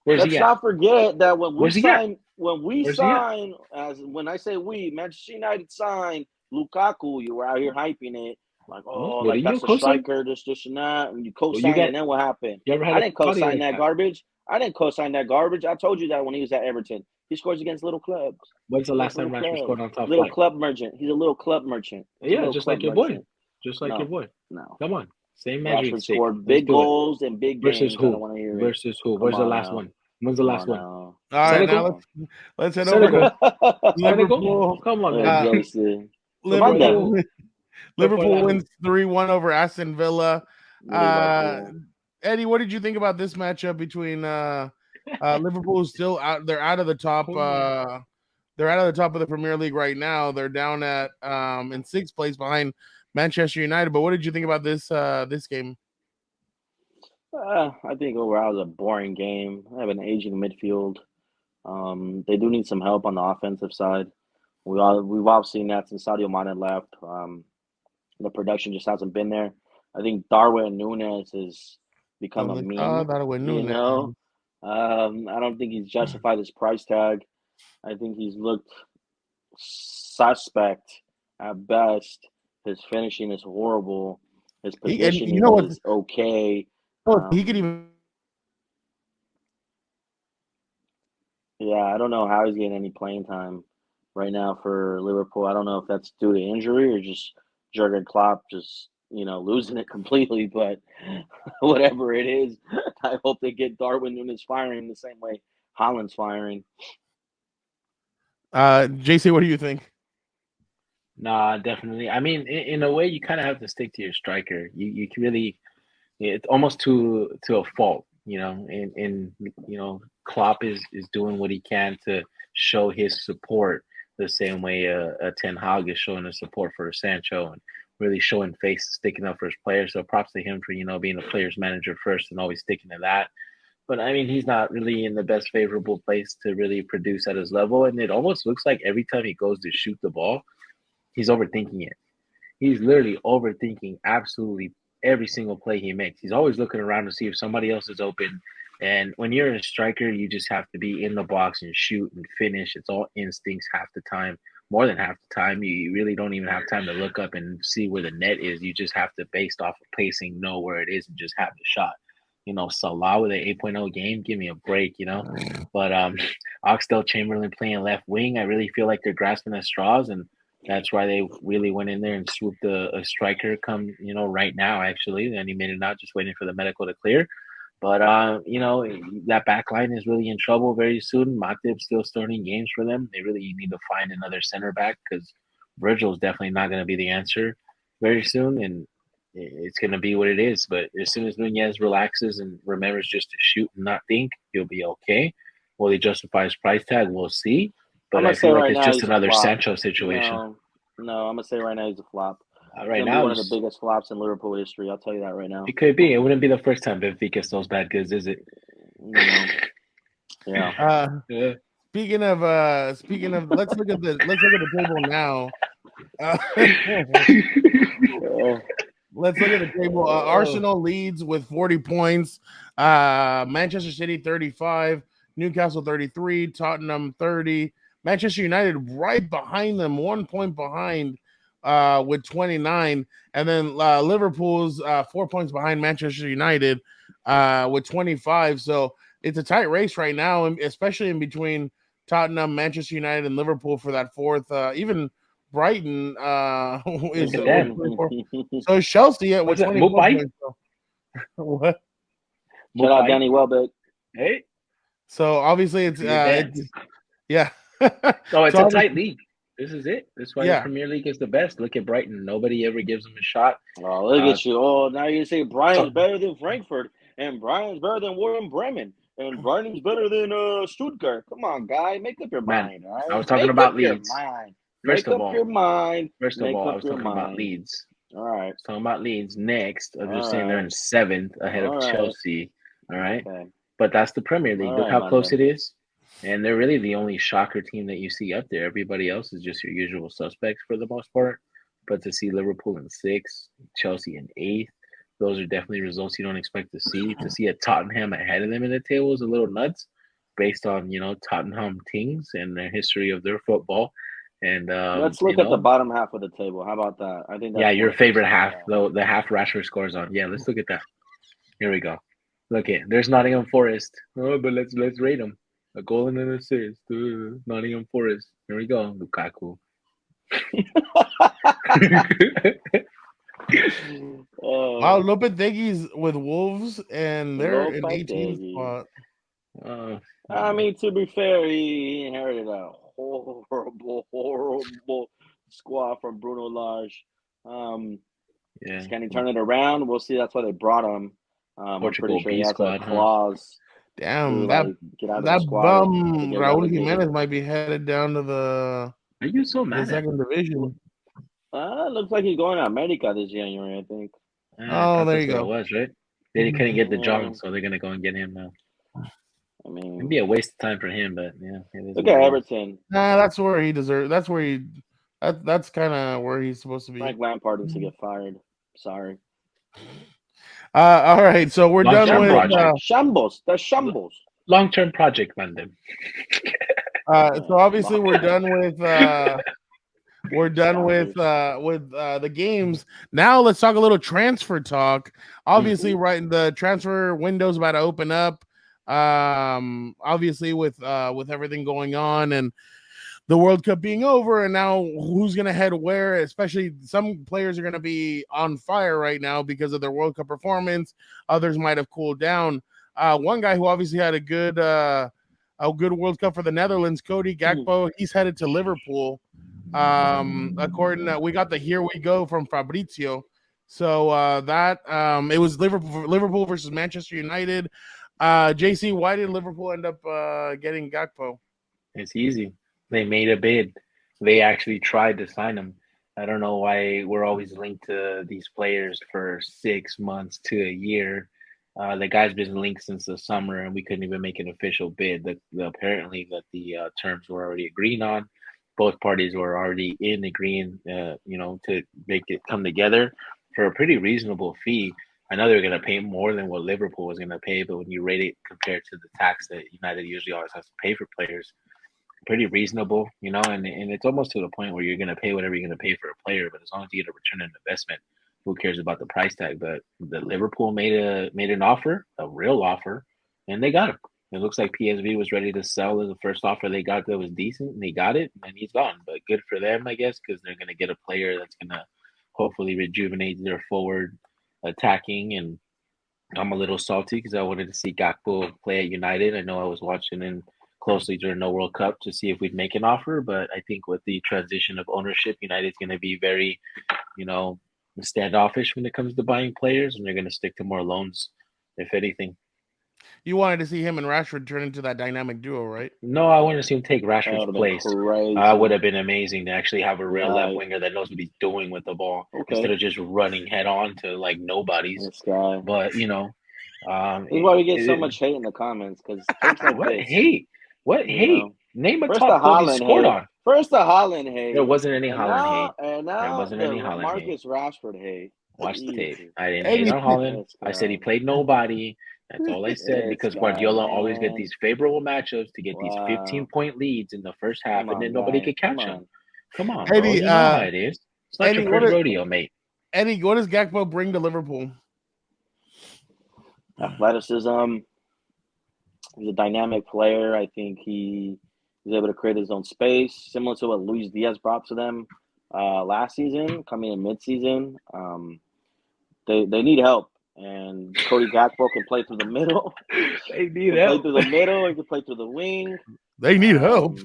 Let's not forget that when we sign, when I say we, Manchester United signed Lukaku, you were out here hyping it. Like, like that's a striker, this and that. And you co-signed, and then what happened? I didn't co-sign that garbage. I told you that when he was at Everton. He scores against little clubs. When's the last time Rashford scored on top flight? Club merchant. He's a little club merchant. Yeah, just like your boy. Just like your boy. No. Come on. Same measuring Rashford stick. scored big goals and big games. Versus who? I don't want to hear versus who? Where's the last one? When's the last one? All right, Senegal? now let's head over to Liverpool. Come on, man. Liverpool wins 3-1 over Aston Villa. Eddie, what did you think about this matchup between Liverpool? Still out, they're out of the top. They're out of the top of the Premier League right now. They're down at in sixth place behind Manchester United. But what did you think about this game? I think overall it was a boring game. I have an aging midfield. They do need some help on the offensive side. We've all seen that since Sadio Mane left. The production just hasn't been there. I think Darwin Núñez has become a meme. I don't think he's justified his price tag. I think he's looked suspect at best. His finishing is horrible. His positioning is okay. He could even. Yeah, I don't know how he's getting any playing time right now for Liverpool. I don't know if that's due to injury or just Jurgen Klopp just, losing it completely. But whatever it is, I hope they get Darwin Núñez firing the same way Haaland's firing. JC, what do you think? Nah, definitely. I mean, in a way, you kind of have to stick to your striker. You can really, it's almost to a fault, and Klopp is doing what he can to show his support the same way a Ten Hag is showing his support for Sancho and really showing face, sticking up for his players. So props to him for, being a player's manager first and always sticking to that. But I mean, he's not really in the best favorable place to really produce at his level. And it almost looks like every time he goes to shoot the ball, he's overthinking it. He's literally overthinking absolutely every single play he makes. He's always looking around to see if somebody else is open. And when you're a striker, you just have to be in the box and shoot and finish. It's all instincts half the time. More than half the time, you really don't even have time to look up and see where the net is. You just have to, based off of pacing, know where it is and just have the shot. Salah with an 8.0 game, give me a break, But Oxlade-Chamberlain playing left wing. I really feel like they're grasping at straws, and that's why they really went in there and swooped a striker right now, actually. And he made it out, just waiting for the medical to clear. But, that back line is really in trouble very soon. Matip's still starting games for them. They really need to find another center back because Virgil's definitely not going to be the answer very soon. And it's going to be what it is. But as soon as Nunez relaxes and remembers just to shoot and not think, he'll be okay. Will he justify his price tag? We'll see. But I feel like it's just another Sancho situation. No, I'm going to say right now he's a flop. Right now, one of the biggest flops in Liverpool history. I'll tell you that right now. It could be. It wouldn't be the first time Benfica sells bad goods, is it? Yeah. Speaking of, let's look at the table now. Let's look at the table. Arsenal leads with 40 points. Manchester City 35, Newcastle 33, Tottenham 30, Manchester United right behind them, 1 point behind. With 29, and then Liverpool's 4 points behind Manchester United with 25. So it's a tight race right now, especially in between Tottenham, Manchester United, and Liverpool for that fourth. Even Brighton is so is Chelsea at with 24 points. So. What? Shout out Danny Welbeck. Hey. So obviously it's yeah. So it's a tight league. This is it. That's why the Premier League is the best. Look at Brighton. Nobody ever gives them a shot. Oh, look at you. Oh, now you say Brighton's better than Frankfurt, and Brighton's better than Werder Bremen, and Brighton's better than Stuttgart. Come on, guy. Make up your mind. All right? I was talking about Leeds. First of all, I was talking about Leeds. All right. I was talking about Leeds next. I'm just saying they're in 7th ahead of Chelsea. All right. Okay. But that's the Premier League. Look how close it is. And they're really the only shocker team that you see up there. Everybody else is just your usual suspects for the most part. But to see Liverpool in 6th, Chelsea in 8th, those are definitely results you don't expect to see. To see a Tottenham ahead of them in the table is a little nuts based on, Tottenham teams and the history of their football. And let's look at the bottom half of the table. How about that? I think that's your favorite half, though, the half Rashford scores on. Yeah, let's look at that. Here we go. Look it. There's Nottingham Forest. Oh, but let's rate them. A goal and an assist. Nottingham Forest. Here we go. Lukaku. Wow, Lopetegui's with Wolves, and they're in 18th spot. I mean, to be fair, he inherited a horrible squad from Bruno Lage. Can he turn it around? We'll see. That's why they brought him. I'm pretty sure he has a clause. Damn, that bum Raul Jimenez might be headed down to the second division. Looks like he's going to America this January, I think. There you go. It was, right? They couldn't get the John, so they're going to go and get him now. I mean, it'd be a waste of time for him, but yeah. Look at Everton. That's where he deserves. That's where he. That's kind of where he's supposed to be. Frank Lampard needs to get fired. Sorry. All right, so we're done with shambles. The shambles. Long-term project, London. So obviously we're done with the games. Now let's talk a little transfer talk. Obviously, right, the transfer window's about to open up. Obviously with everything going on and the World Cup being over, and now who's going to head where, especially some players are going to be on fire right now because of their World Cup performance. Others might have cooled down. One guy who obviously had a good World Cup for the Netherlands, Cody Gakpo, he's headed to Liverpool. According to, we got the Here We Go from Fabrizio. So it was Liverpool versus Manchester United. J.C., why did Liverpool end up getting Gakpo? It's easy. They made a bid. They actually tried to sign him. I don't know why we're always linked to these players for 6 months to a year. The guy's been linked since the summer, and we couldn't even make an official bid. Apparently, the terms were already agreed on. Both parties were already in agreeing, to make it come together for a pretty reasonable fee. I know they're going to pay more than what Liverpool was going to pay, but when you rate it compared to the tax that United usually always has to pay for players, pretty reasonable, and it's almost to the point where you're going to pay whatever you're going to pay for a player, but as long as you get a return on investment, who cares about the price tag? But the Liverpool made an offer, a real offer, and they got him. It looks like PSV was ready to sell as the first offer they got that was decent, and they got it, and he's gone. But good for them, I guess, because they're going to get a player that's going to hopefully rejuvenate their forward attacking. And I'm a little salty because I wanted to see Gakpo play at United. I know I was watching in closely during the World Cup to see if we'd make an offer, but I think with the transition of ownership, United's going to be very, standoffish when it comes to buying players, and they're going to stick to more loans, if anything. You wanted to see him and Rashford turn into that dynamic duo, right? No, I wanted to see him take That Rashford's would have been place. crazy. Would have been amazing to actually have a real left Right. winger that knows what he's doing with the ball instead Okay. of just running head on to like nobody's. This guy. But This is why we get so it- much hate in the comments, because takes like what this. hate? What You hate? know. Name a First top the club he Haaland scored hate. on. First the Haaland hate. There wasn't any And Haaland hate. now There wasn't any the Haaland Marcus Rashford hate. Watch the tape. Jesus. I didn't Eddie- hate on Haaland. This I said he guy. played nobody. That's all I said This because guy, Guardiola always get man. these favorable matchups to get these Wow. 15-point leads in the first half, Come and then on, nobody guy. could catch Come him. on. Come on, bro. Eddie, You know how it is. It's not Eddie, your what first are- rodeo, mate. Eddie, what does Gakpo bring to Liverpool? Athleticism. He's a dynamic player. I think he is able to create his own space, similar to what Luis Diaz brought to them last season, coming in mid-season. They need help, and Cody Gakpo can play through the middle. They He need can play help. through the middle. He can play through the wing. They need help.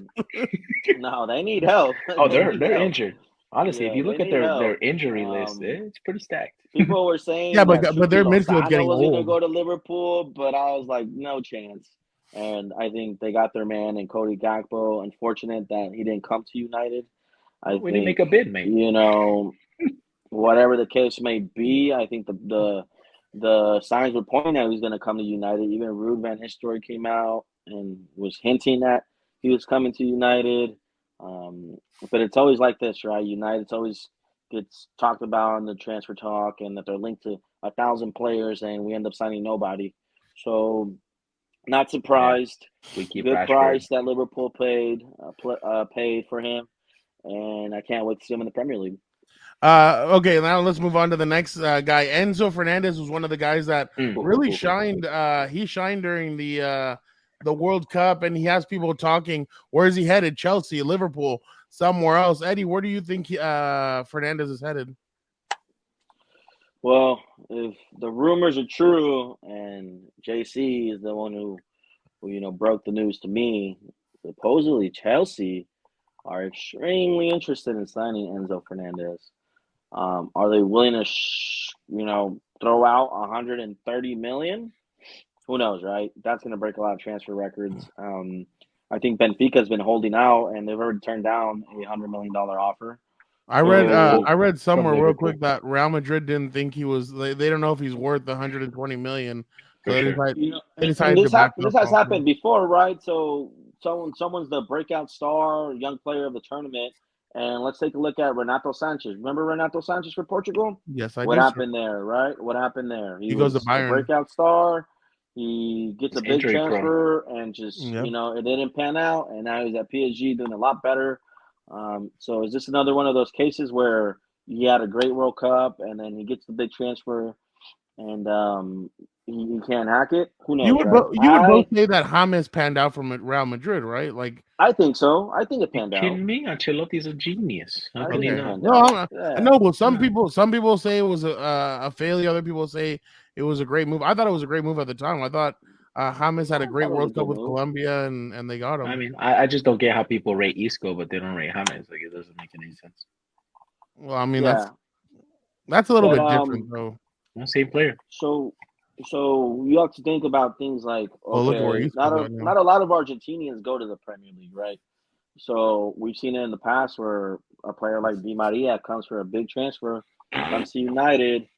No, they need help. Oh, They they're need help. injured. Honestly, if Yeah, you look they at need their help. injury list, it's pretty stacked. People were saying Yeah, that but their Chucky midfield's Lozano getting was going to old. go to Liverpool, but I was like, no chance. And I think they got their man in Cody Gakpo. Unfortunate that he didn't come to United. I We didn't think, make a bid, mate. whatever the case may be, I think the signs were pointing that he was going to come to United. Even Ruud van Nistelrooy came out and was hinting that he was coming to United. But it's always like this, right? United's always gets talked about in the transfer talk, and that they're linked to 1,000 players, and we end up signing nobody. So, not surprised. We keep Good Rashford. price that Liverpool paid for him, and I can't wait to see him in the Premier League. Okay, now let's move on to the next guy. Enzo Fernandez was one of the guys that really shined. He shined during the World Cup, and he has people talking. Where is he headed? Chelsea, Liverpool, somewhere else. Eddie, where do you think Fernandez is headed? Well, if the rumors are true, and J.C. is the one who broke the news to me, supposedly Chelsea are extremely interested in signing Enzo Fernandez. Are they willing to, throw out 130 million? Who knows, right? That's going to break a lot of transfer records. I think Benfica's been holding out, and they've already turned down a $100 million offer. I read somewhere real quick that Real Madrid didn't think he was. They don't know if he's worth 120 million. So they decided to back this up has off happened him. before, right? So someone's the breakout star, young player of the tournament, and let's take a look at Renato Sanchez. Remember Renato Sanchez for Portugal? Yes, I What do. happened there, right? What happened there? He goes to was Bayern. a breakout star. He gets a big transfer, and just Yep. it didn't pan out, and now he's at PSG doing a lot better. So is this another one of those cases where he had a great World Cup, and then he gets the big transfer, and he can't hack it? Who knows? You would right? both say that James panned out from Real Madrid, right? Like, I think so. I think it panned out. Kidding me? Ancelotti's a genius. How I can think he it not? panned no, out. I know, but some people say it was a failure. Other people say it was a great move. I thought it was a great move at the time. I thought James had a great World Cup with Colombia, and they got him. I mean, I just don't get how people rate Isco, but they don't rate James. Like, it doesn't make any sense. Well, I mean, that's a little bit different, though. Same player. So you have to think about things like, okay, not a lot of Argentinians go to the Premier League, right? So we've seen it in the past where a player like Di Maria comes for a big transfer, comes to United,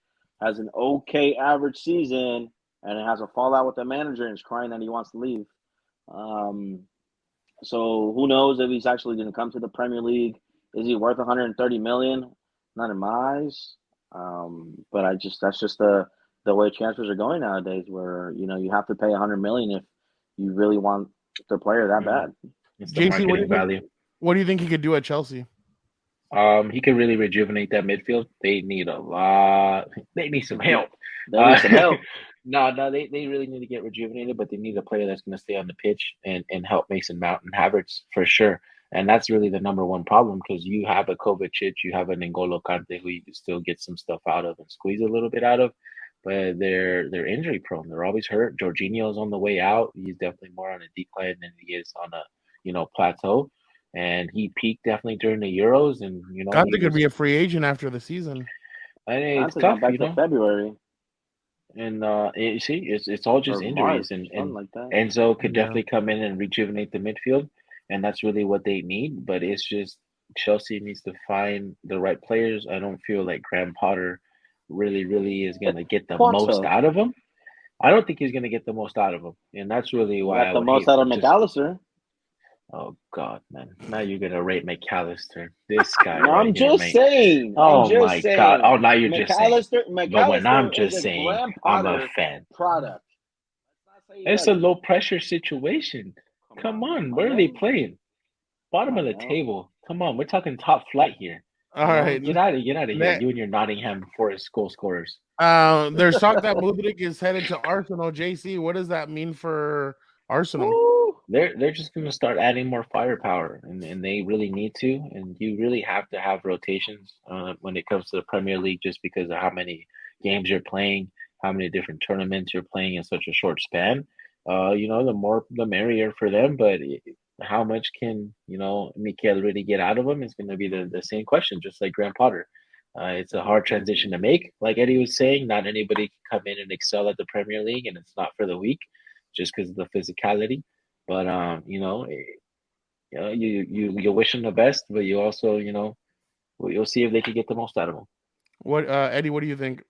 has an okay average season, and it has a fallout with the manager and is crying that he wants to leave. So who knows if he's actually going to come to the Premier League? Is he worth 130 million? Not in my eyes. But that's just the way transfers are going nowadays, where you have to pay 100 million if you really want the player that bad. It's the marketing value. What do you think he could do at Chelsea? He could really rejuvenate that midfield. They need a lot. They need some help. They need some help. No, they really need to get rejuvenated, but they need a player that's going to stay on the pitch and help Mason Mount and Havertz for sure. And that's really the number one problem because you have a Kovacic, you have an N'Golo Kante who you can still get some stuff out of and squeeze a little bit out of, but they're injury prone. They're always hurt. Jorginho's on the way out. He's definitely more on a decline than he is on a plateau. And he peaked definitely during the Euros, and Conte he could was. be a free agent after the season. I mean, it's Santos not tough, back till February and you see, it's all just or injuries, March, something like that. Enzo could Yeah. definitely come in and rejuvenate the midfield, and that's really what they need. But it's just Chelsea needs to find the right players. I don't feel like Graham Potter really is going to get the most out of him. I don't think he's going to get the most out of him, and that's really You why got I the would most hate out of just. McAllister. Oh God, man! Now you're gonna rate McAllister. This guy No, right I'm here, just mate. saying. Oh I'm just my God! saying. Oh, now you're just saying. But when I'm McAllister is just a saying, Graham I'm a Potter fan. product. Let's not say he It's a doesn't. low pressure situation. Come on, where are they playing? Bottom of the table. Come on, we're talking top flight here. All right. Get out of here. Ne- You and your Nottingham Forest goal scorers. There's talk that Mudryk is headed to Arsenal. JC, what does that mean for Arsenal? Woo. They're just going to start adding more firepower, and they really need to. And you really have to have rotations when it comes to the Premier League, just because of how many games you're playing, how many different tournaments you're playing in such a short span. The more the merrier for them. But how much can Mykhailo really get out of them is going to be the same question, just like Graham Potter. It's a hard transition to make, like Eddie was saying. Not anybody can come in and excel at the Premier League, and it's not for the weak, just because of the physicality. But you wish them the best, but you also you'll see if they can get the most out of them. What, Eddie? What do you think?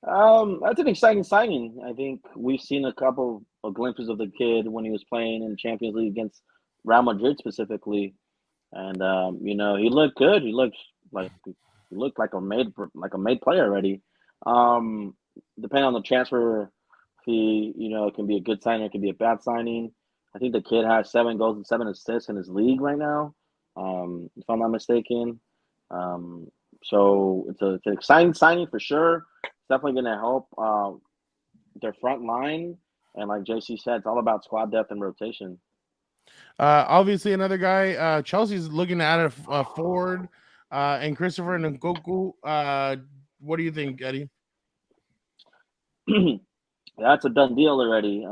That's an exciting signing. I think we've seen a couple of glimpses of the kid when he was playing in Champions League against Real Madrid specifically, and he looked good. He looked like a made player already. Um, Depending on the transfer fee, it can be a good signing, it can be a bad signing. I think the kid has 7 goals and 7 assists in his league right now, if I'm not mistaken. Um, so it's an exciting signing for sure. It's definitely going to help their front line. And like JC said, it's all about squad depth and rotation. Obviously, another guy. Chelsea's looking to add a forward, and Christopher Nkunku. What do you think, Eddie? That's a done deal already.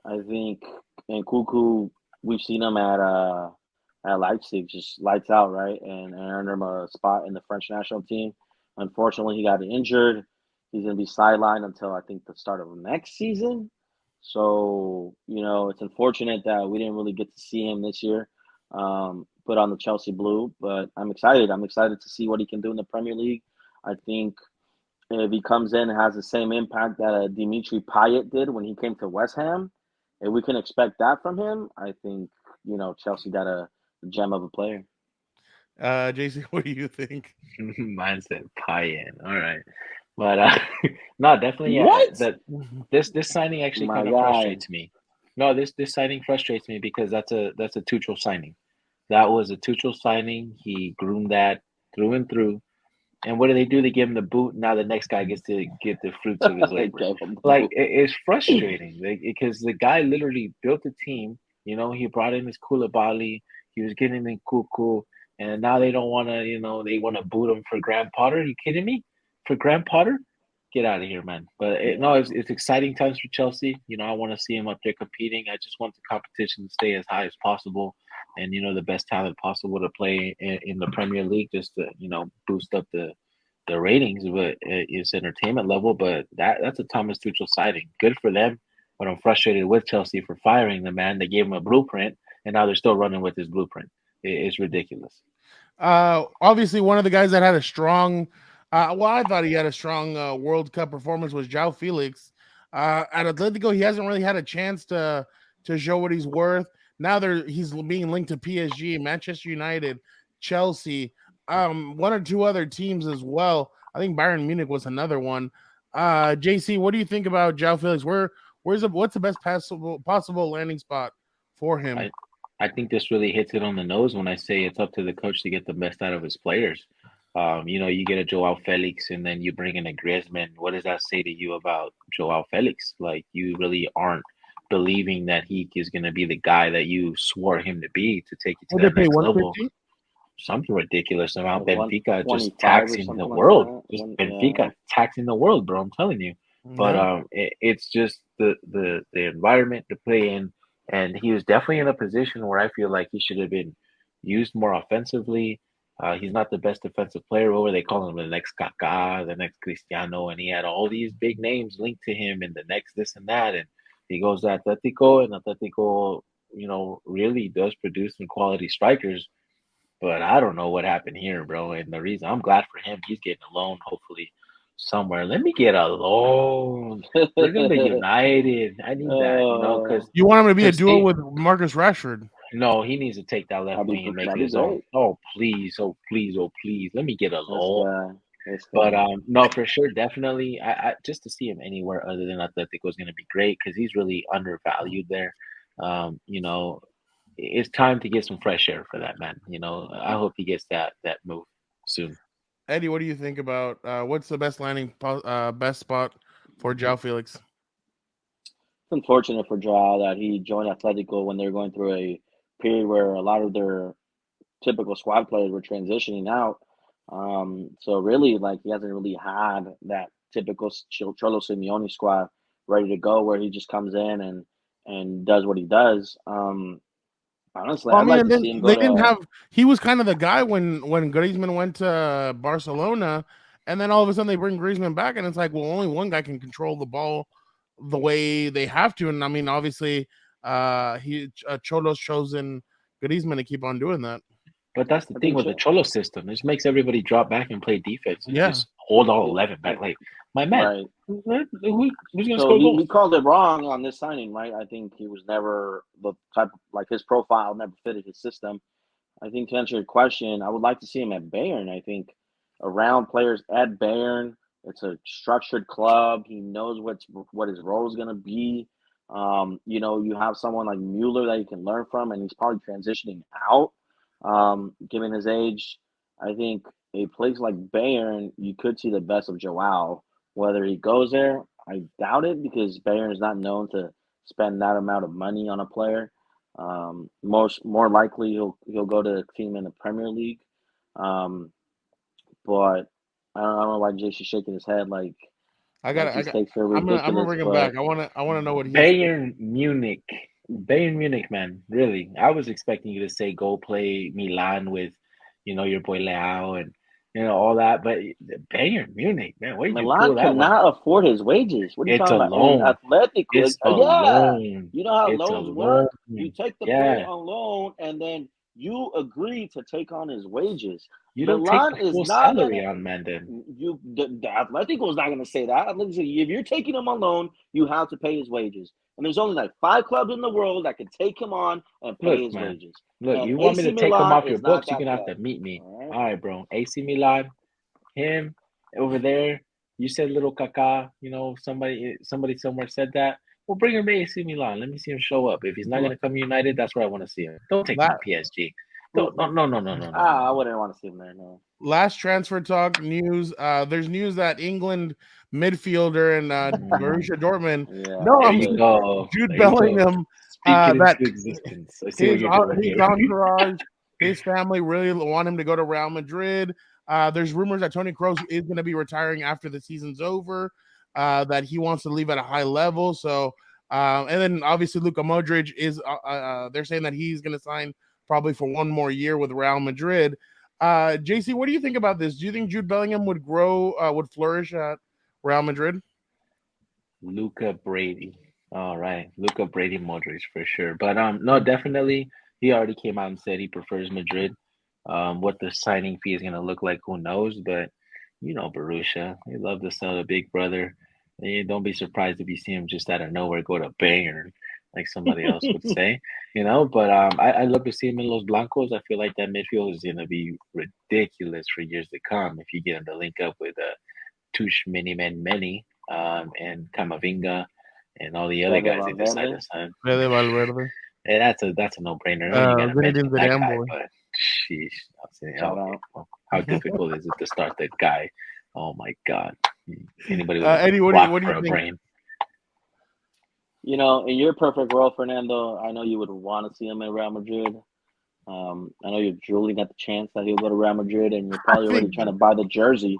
I think Nkunku, we've seen him at Leipzig, just lights out, right? And earned him a spot in the French national team. Unfortunately, he got injured. He's going to be sidelined until I think the start of next season. So, it's unfortunate that we didn't really get to see him this year, put on the Chelsea blue. But I'm excited. I'm excited to see what he can do in the Premier League. I think if he comes in and has the same impact that Dimitri Payet did when he came to West Ham, if we can expect that from him, I think, Chelsea got a gem of a player. JC, what do you think? Mine said Payan. All right, but no, definitely. What? That this signing actually kind of frustrates me. No, this signing frustrates me because that's a Tuchel signing. That was a Tuchel signing. He groomed that through and through. And what do? They give him the boot. Now the next guy gets to get the fruits of his labor. It's frustrating because the guy literally built a team. He brought in his Koulibaly. He was getting in Nkunku, and now they don't want to. They want to boot him for Graham Potter. Are you kidding me? For Graham Potter? Get out of here, man. But it's exciting times for Chelsea. I want to see him up there competing. I just want the competition to stay as high as possible, and the best talent possible to play in the Premier League, just to boost up the ratings. But it's entertainment level. But that's a Thomas Tuchel sighting. Good for them. But I'm frustrated with Chelsea for firing the man. They gave him a blueprint, and now they're still running with his blueprint. It's ridiculous. Obviously, one of the guys that had a strong, I thought he had a strong World Cup performance was João Félix. At Atletico, he hasn't really had a chance to show what he's worth. Now he's being linked to PSG, Manchester United, Chelsea, one or two other teams as well. I think Bayern Munich was another one. JC, what do you think about João Félix? What's the best possible landing spot for him? I think this really hits it on the nose when I say it's up to the coach to get the best out of his players. You get a João Félix and then you bring in a Griezmann. What does that say to you about João Félix? Like, you really aren't believing that he is going to be the guy that you swore him to be to take you to Would they that pay next level. 150? Something ridiculous amount. Like Benfica just 125 or taxing the something like world. that. Just Yeah. Benfica taxing the world, bro. I'm telling you. But Yeah. it's just the environment to play in, and he was definitely in a position where I feel like he should have been used more offensively. He's not the best defensive player over. They call him the next Kaká, the next Cristiano, and he had all these big names linked to him, and the next this and that. And he goes to Atletico, and Atletico, really does produce some quality strikers. But I don't know what happened here, bro. And the reason I'm glad for him, he's getting a loan, hopefully somewhere. Let me get a loan. Bring him to United. I need that, because You want him to be a duo with Marcus Rashford? no, he needs to take that left wing and make it his own. Oh please, oh please, oh please. Let me get a loan. But no, for sure, definitely. I just to see him anywhere other than Atletico is going to be great because he's really undervalued there. It's time to get some fresh air for that man. I hope he gets that move soon. Eddie, what do you think about what's the best best spot for João Félix? It's unfortunate for João that he joined Atletico when they're going through a period where a lot of their typical squad players were transitioning out. So really, like, he hasn't really had that typical Cholo Simeone squad ready to go, where he just comes in and does what he does. Honestly, Well, I'd like to see him go they didn't to. have. He was kind of the guy when Griezmann went to Barcelona, and then all of a sudden they bring Griezmann back, and it's like, well, only one guy can control the ball the way they have to, and I mean, obviously, Cholo's chosen Griezmann to keep on doing that. But that's the thing with the Cholo system. It just makes everybody drop back and play defense and just hold all 11 back. Like, my man, who's going to score goals? He called it wrong on this signing, right? I think he was never the type of, like, his profile never fitted his system. I think to answer your question, I would like to see him at Bayern. I think around players at Bayern, it's a structured club. He knows what his role is going to be. You have someone like Mueller that you can learn from, and he's probably transitioning out. Given his age, I think a place like Bayern, you could see the best of João. Whether he goes there, I doubt it, because Bayern is not known to spend that amount of money on a player. More likely he'll go to a team in the Premier League. But I don't know why J.C. shaking his head like I'm gonna bring him back. I wanna know what he's Bayern Munich, man. Really, I was expecting you to say go play Milan with, your boy Leao and all that, but Bayern Munich, man, where did you pull that cannot afford his wages. What are you talking about? Loan. Atletico, it's a loan. You know how loans work. You take the player on loan, and then you agree to take on his wages. You don't Milan take the full salary on, man. Then the Atletico is not going to say that. If you're taking him on loan, you have to pay his wages. And there's only like 5 clubs in the world that can take him on and pay his wages. Look, and you want me to take him off your books, you're going to have to meet me. All right, bro. AC Milan, him over there. You said little Kaká, somebody somewhere said that. Well, bring him to AC Milan. Let me see him show up. If he's not going to come to United, that's where I want to see him. Don't take him to PSG. No. I wouldn't want to see him there, no. Last transfer talk news. There's news that England midfielder and Borussia Dortmund. Jude Bellingham. That his entourage, his family really want him to go to Real Madrid. There's rumors that Toni Kroos is going to be retiring after the season's over. That he wants to leave at a high level. So, and then obviously Luka Modric is. They're saying that he's going to sign probably for one more year with Real Madrid. JC, what do you think about this? Do you think Jude Bellingham would flourish at Real Madrid? Luka Brady. All right. Luka Brady Modric for sure. But no, definitely he already came out and said he prefers Madrid. What the signing fee is gonna look like, who knows? But Borussia, they love to sell the big brother. And don't be surprised if you see him just out of nowhere go to Bayern, like somebody else would say. But I love to see him in Los Blancos. I feel like that midfield is gonna be ridiculous for years to come if you get him to link up with Tush Many and Camavinga and all the other guys they decide to sign. Valverde. Hey, that's a no-brainer. Zinedine Zidane boy. But sheesh, How difficult is it to start that guy? Oh my God! Anybody with Eddie, what do you a think? brain? You know, in your perfect world, Fernando, I know you would want to see him in Real Madrid. I know you're drooling at the chance that he'll go to Real Madrid, and you're probably already trying to buy the jersey.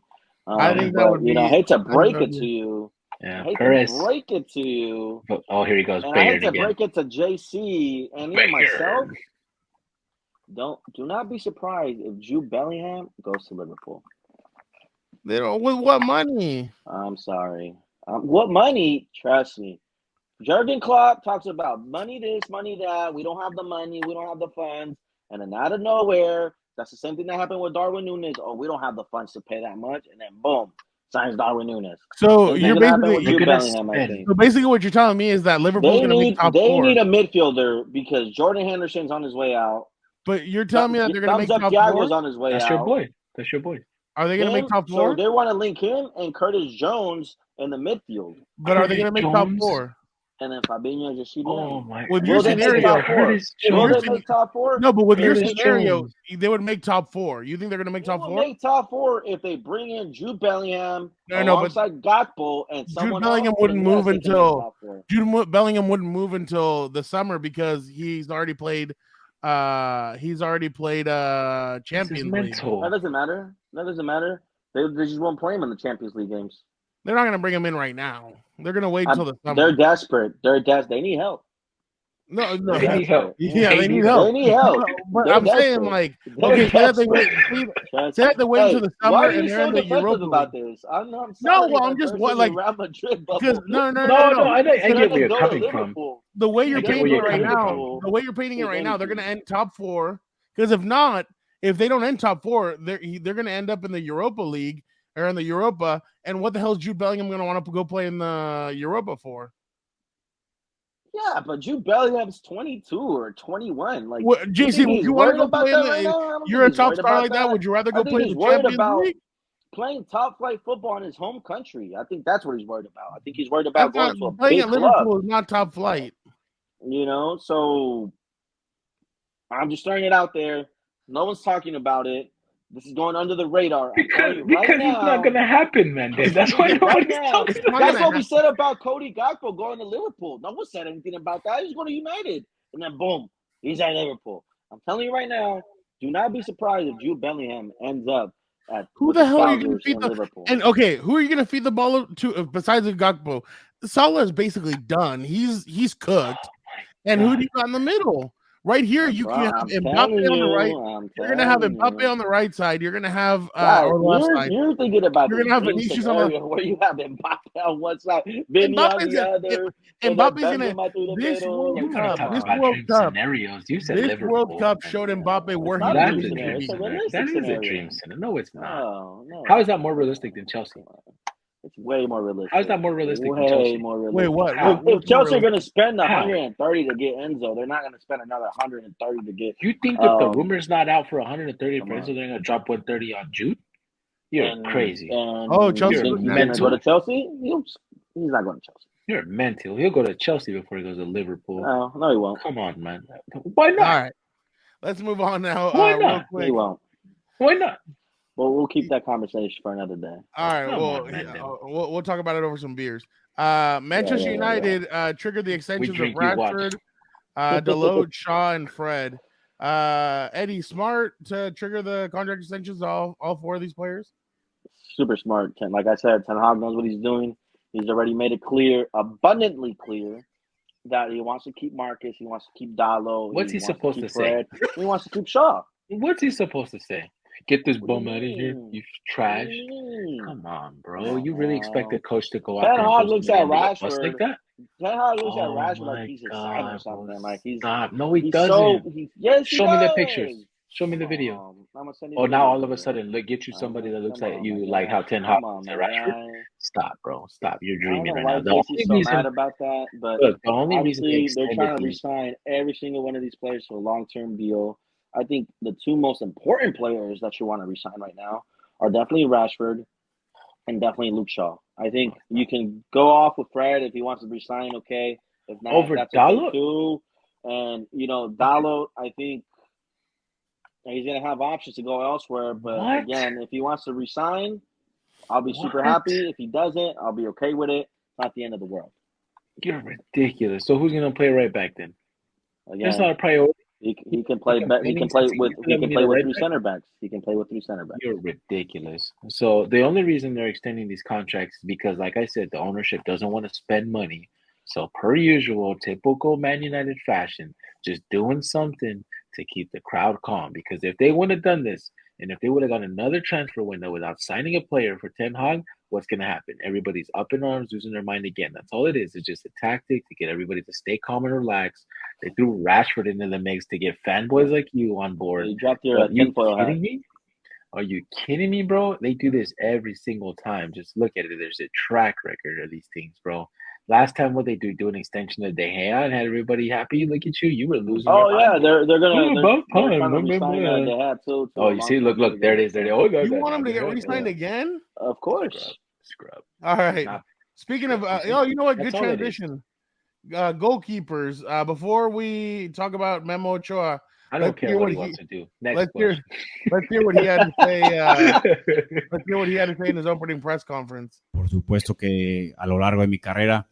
I think that but, would be. you know, I hate to break it to you. Yeah, I hate Perez. to break it to you. Oh, here he goes. And I hate Bayern to again. break it to J.C. and even myself. Do not be surprised if Jude Bellingham goes to Liverpool. They don't. With what money? I'm sorry. What money? Trust me. Jurgen Klopp talks about money this, money that. We don't have the money. We don't have the funds. And then out of nowhere, that's the same thing that happened with Darwin Núñez. Oh, we don't have the funds to pay that much. And then boom, signs Darwin Núñez. So Same you're thing happened with basically Jude Bellingham, I think. so basically what you're telling me is that Liverpool's going to make top They four. need a midfielder because Jordan Henderson's on his way out. But you're telling me that they're going to make top Thiago's four? on his way That's out. your boy. That's your boy. Are they going to make top four? So they want to link him and Curtis Jones in the midfield. But are they going to make top four? And then Fabinho just shoot Oh my! With Will your they make scenario, top four? Will they make top four? No, but with your Curtis scenario, Jones. they would make top four. You think they're going to make top four? Make top four if they bring in Jude Bellingham but alongside Gakpo and someone Jude Bellingham else. wouldn't move until Jude Bellingham wouldn't move until the summer because he's already played. Champions League. That doesn't matter. They just won't play him in the Champions League games. They're not going to bring him in right now. They're going to wait until the summer. They're desperate. They need help. No, they need help. Yeah, they need help. They need help. But I'm saying, like, okay, say that they wait until the summer why are you and they're so in the defensive Europa about League. this? I'm sorry. No, well, I'm just like Real Madrid because no. I get where you're coming from. The way you're painting it right now, from. the way you're painting it right now, they're going to end top four. Because if they don't end top four, they're going to end up in the Europa League or in the Europa. And what the hell is Jude Bellingham going to want to go play in the Europa for? Yeah, but Jude Bellingham's 22 or 21. Like, JC, would you want to go play in the? You're a top star like that. Would you rather go play in the Champions League? Playing top flight football in his home country. I think that's what he's worried about. I think he's worried about going to a playing big at club. Liverpool is not top flight. You know, so I'm just throwing it out there. No one's talking about it. This is going under the radar. Because it's not going to happen, man. That's why nobody's talking about it. That's what we said about Cody Gakpo going to Liverpool. No one said anything about that. He's going to United. And then, boom, he's at Liverpool. I'm telling you right now, do not be surprised if Jude Bellingham ends up at who the hell are you going to feed the Liverpool. And, okay, who are you going to feed the ball to besides Gakpo? Salah is basically done. He's cooked. And who do you got in the middle? Right here, you can have Mbappe on the right. You're gonna have Mbappe on the right side. You're gonna have or left side. You're thinking about you're gonna have Vinicius on the where you have Mbappe on one side, Vinny on the other. Mbappe's gonna this World Cup. This World Cup scenarios. You said this Liverpool. World Cup showed Mbappe where he That needs to be. That is a dream scenario. No, it's not. No. How is that more realistic than Chelsea? It's way more realistic. How is that more realistic way than Chelsea? More realistic. Wait, what? If Chelsea are going to spend 130 to get Enzo, they're not going to spend another 130 to get. You think if the rumor's not out for 130 for Enzo, they're going to drop 130 on Jude? You're crazy. Chelsea. He's going to go to Chelsea? He's not going to Chelsea. You're mental. He'll go to Chelsea before he goes to Liverpool. No, he won't. Come on, man. Why not? All right. Let's move on now. Why not? He won't. Why not? Well, we'll keep that conversation for another day. All right. We'll talk about it over some beers. Manchester United triggered the extensions of Rashford, Dalot, Shaw, and Fred. Eddie, smart to trigger the contract extensions of all four of these players? Super smart. Like I said, Ten Hag knows what he's doing. He's already made it clear, abundantly clear, that he wants to keep Marcus. He wants to keep Dalot. What's he supposed to say? He wants to keep Shaw. What's he supposed to say? Get this bum out of here, you trash. Come on, bro. You really expect the coach to go out there and looks at Rashford like that? Ten Hag looks at Rashford like he's a sign or something. Like stop. No, he doesn't. Show me the pictures. Show me the video. Now all of a sudden, get you somebody that looks like you, like how Ten Hag looks at Rashford. Stop, bro. Stop. You're dreaming right now. The only reason mad about that, but look, the only reason they're trying to resign every single one of these players to a long-term deal. I think the two most important players that you want to resign right now are definitely Rashford and definitely Luke Shaw. I think you can go off with Fred if he wants to resign, okay. If not, over that's Dalot okay too. And Dalot, I think and he's going to have options to go elsewhere. But What? again, if he wants to resign, I'll be super What? happy. If he doesn't, I'll be okay with it. It's not the end of the world. You're ridiculous. So who's gonna play right back then? That's Again, not a priority. he can play. He can play with 3 center backs. He can play with 3 center backs. You're ridiculous. So the only reason they're extending these contracts is because, like I said, the ownership doesn't want to spend money. So per usual, typical Man United fashion, just doing something to keep the crowd calm. Because if they would have done this, and if they would have got another transfer window without signing a player for Ten Hag, what's going to happen? Everybody's up in arms, losing their mind again. That's all it is. It's just a tactic to get everybody to stay calm and relax. They threw Rashford into the mix to get fanboys like you on board. You dropped your tinfoil hat. Kidding me? Are you kidding me, bro? They do this every single time. Just look at it. There's a track record of these things, bro. Last time, what they do an extension of De Gea and had everybody happy. Look at you. You were losing. Oh yeah, they're trying to remember resign De Gea too. Oh, you see, look, there it is. There it is. Oh, you want him to get re-signed again? Of course. Scrub. All right. Speaking of, you know what? Good transition. Goalkeepers. Before we talk about Memo Ochoa, I don't care what he wants to do. Let's hear what he had to say. Let's hear what he had to say in his opening press conference. Por supuesto que a lo largo de mi carrera,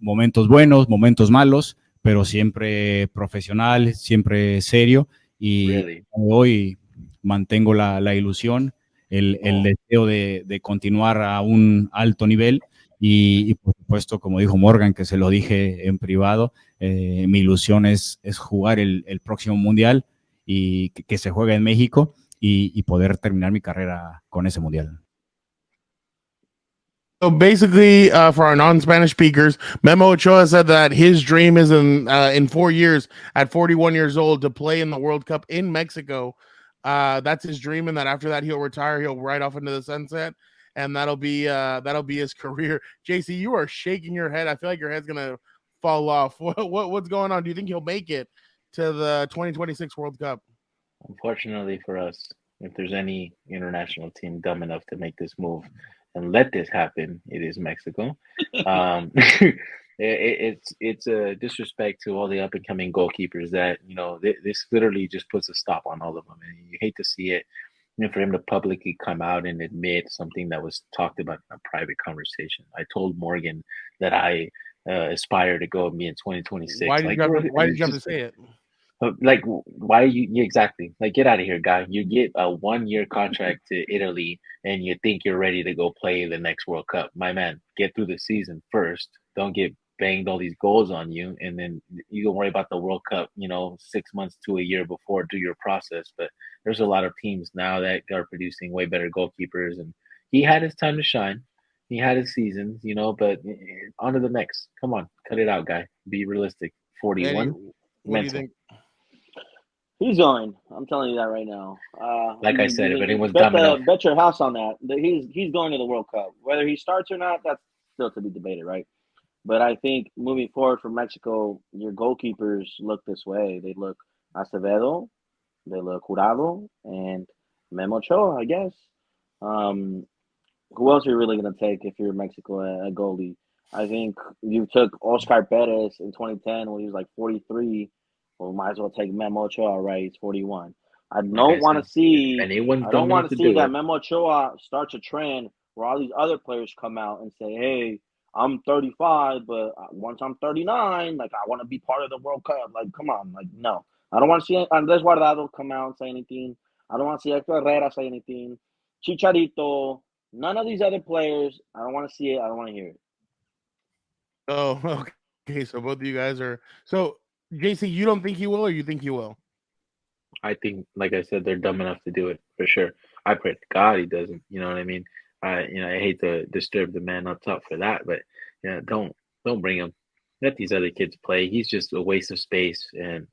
momentos buenos, momentos malos, pero siempre profesional, siempre serio. Y hoy mantengo la ilusión, el deseo de continuar a un alto nivel. Y por supuesto, como dijo Morgan, que se lo dije en privado, mi ilusión es jugar el próximo mundial y que se juegue en México y poder terminar mi carrera con ese mundial. So basically, for our non-Spanish speakers, Memo Ochoa said that his dream is in 4 years, at 41 years old, to play in the World Cup in Mexico. That's his dream, and that after that he'll retire, he'll ride off into the sunset, and that'll be his career. JC, you are shaking your head. I feel like your head's gonna fall off. What's going on? Do you think he'll make it to the 2026 World Cup? Unfortunately for us, if there's any international team dumb enough to make this move and let this happen, it is Mexico. It's a disrespect to all the up and coming goalkeepers that, you know, this literally just puts a stop on all of them, and you hate to see it. And for him to publicly come out and admit something that was talked about in a private conversation. I told Morgan that I aspire to go and be in 2026. Why did you have to say it? Like, why you exactly? Like, get out of here, guy. You get a 1-year contract to Italy, and you think you're ready to go play the next World Cup. My man, get through the season first. Don't get banged all these goals on you, and then you don't worry about the World Cup, 6 months to a year before, do your process. But there's a lot of teams now that are producing way better goalkeepers, and he had his time to shine. He had his seasons, but on to the next. Come on, cut it out, guy. Be realistic. 41. Eddie, what do you think? He's going. I'm telling you that right now. Like I said, if anyone's dumb enough, bet your house on that. He's going to the World Cup. Whether he starts or not, that's still to be debated, right? But I think moving forward for Mexico, your goalkeepers look this way. They look Acevedo, they look Jurado, and Memo Ochoa, I guess. Who else are you really going to take if you're Mexico a goalie? I think you took Oscar Perez in 2010 when he was like 43. Well, might as well take Memo Ochoa, right? He's 41. I don't want to see that Memo Ochoa starts a trend where all these other players come out and say, hey, I'm 35, but once I'm 39, like, I want to be part of the World Cup. Like, come on. Like, no. I don't want to see Andres Guardado come out and say anything. I don't want to see Hector Herrera say anything. Chicharito. None of these other players. I don't want to see it. I don't want to hear it. Oh, okay. So both of you guys are... So, JC, you don't think he will, or you think he will? I think, like I said, they're dumb enough to do it, for sure. I pray to God he doesn't. You know what I mean? I hate to disturb the man up top for that, but don't bring him. Let these other kids play. He's just a waste of space, and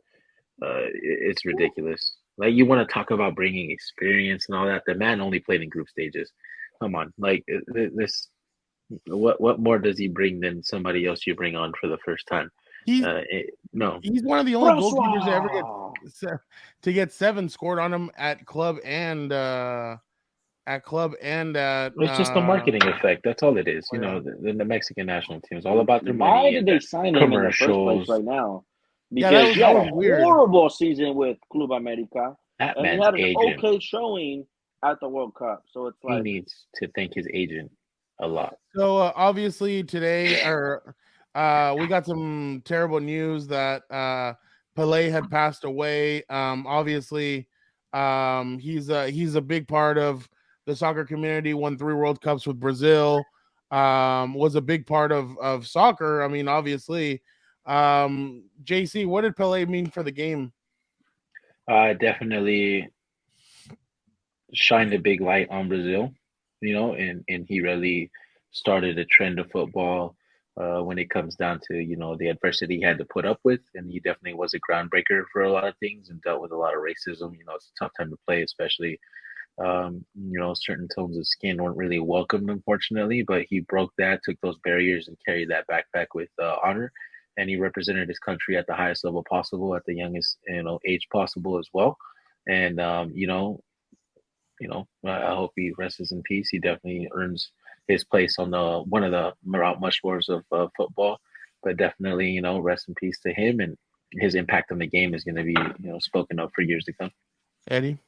it's ridiculous. Like, you want to talk about bringing experience and all that. The man only played in group stages. Come on, like this. What more does he bring than somebody else you bring on for the first time? No, he's one of the only goalkeepers to ever get 7 scored on him at club and it's just a marketing effect. That's all it is. The Mexican national team is all about their money. Why did they sign him in the first place right now? Because he had a horrible season with Club America. That and he man's had an agent. okay showing at the World Cup. So it's He like, needs to thank his agent a lot. So obviously today, we got some terrible news that Pele had passed away. Obviously, he's a big part of the soccer community. Won 3 World Cups with Brazil. Was a big part of soccer. I mean, obviously, JC, what did Pele mean for the game? Definitely shined a big light on Brazil, and he really started a trend of football when it comes down to, the adversity he had to put up with. And he definitely was a groundbreaker for a lot of things and dealt with a lot of racism. It's a tough time to play, especially, certain tones of skin weren't really welcomed, unfortunately, but he broke that, took those barriers and carried that backpack with honor. And he represented his country at the highest level possible, at the youngest, age possible as well. And, I hope he rests in peace. He definitely earns his place on the one of the Mount Rushmores of football. But definitely, rest in peace to him, and his impact on the game is going to be, spoken of for years to come. Eddie?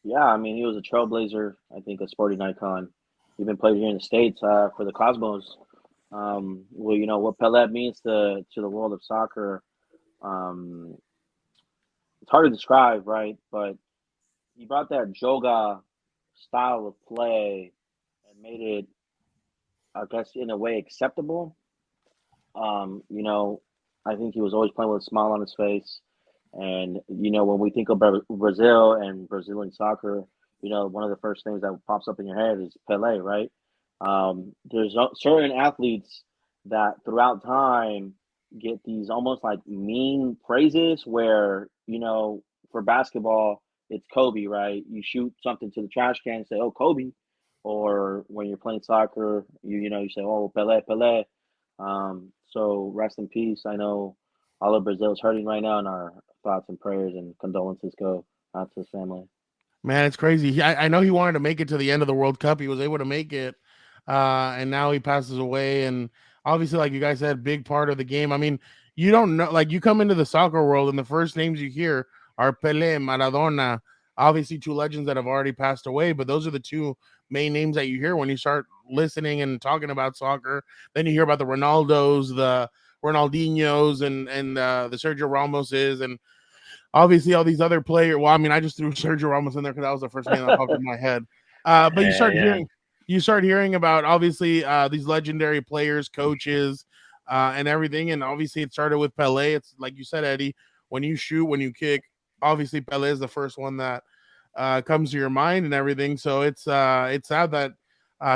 yeah, I mean, he was a trailblazer. I think a sporting icon. Even played here in the States for the Cosmos. Well, what Pelé means to the world of soccer. Um, it's hard to describe, right? But he brought that joga style of play and made it, I guess, in a way acceptable. I think he was always playing with a smile on his face. And, when we think about Brazil and Brazilian soccer, one of the first things that pops up in your head is Pele, right? There's certain athletes that throughout time get these almost like mean praises where, for basketball, it's Kobe, right? You shoot something to the trash can and say, oh, Kobe. Or when you're playing soccer, you say, oh, Pele, Pele. So rest in peace. I know all of Brazil is hurting right now, and our thoughts and prayers and condolences go out to his family. Man, it's crazy. I know he wanted to make it to the end of the World Cup. He was able to make it, and now he passes away. And obviously, like you guys said, big part of the game. I mean, you don't know, like you come into the soccer world, and the first names you hear are Pele, Maradona. Obviously, 2 legends that have already passed away, but those are the 2 main names that you hear when you start listening and talking about soccer. Then you hear about the Ronaldos, the Ronaldinhos, and the Sergio Ramoses, and obviously all these other players. Well, I mean, I just threw Sergio Ramos in there because that was the first name that popped in my head. But you start hearing about obviously these legendary players, coaches, and everything. And obviously it started with Pele. It's like you said, Eddie, when you shoot, when you kick, obviously Pele is the first one that comes to your mind and everything. So it's sad that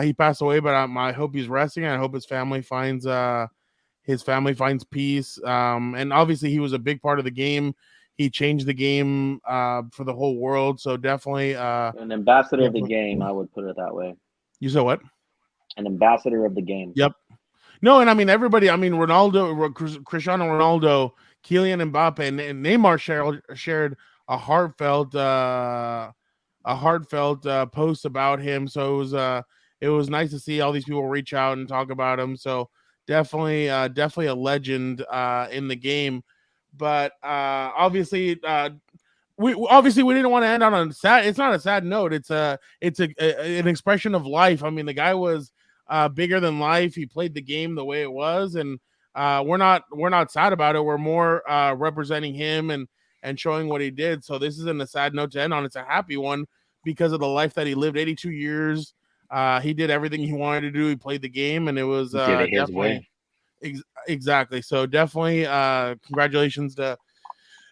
he passed away, but I hope he's resting. I hope his family finds peace. And obviously he was a big part of the game. He changed the game for the whole world. So definitely an ambassador of the game, I would put it that way. You said what? An ambassador of the game. Yep. No, and I mean everybody. I mean Ronaldo, Cristiano Ronaldo, Kylian Mbappe, and Neymar shared a heartfelt post about him. So it was nice to see all these people reach out and talk about him. So definitely a legend in the game. But obviously, we didn't want to end on a sad. It's not a sad note. It's an expression of life. I mean, the guy was bigger than life. He played the game the way it was, and we're not sad about it. We're more representing him and showing what he did. So this isn't a sad note to end on. It's a happy one because of the life that he lived. 82 years. He did everything he wanted to do. He played the game, and it was definitely exactly. So definitely congratulations to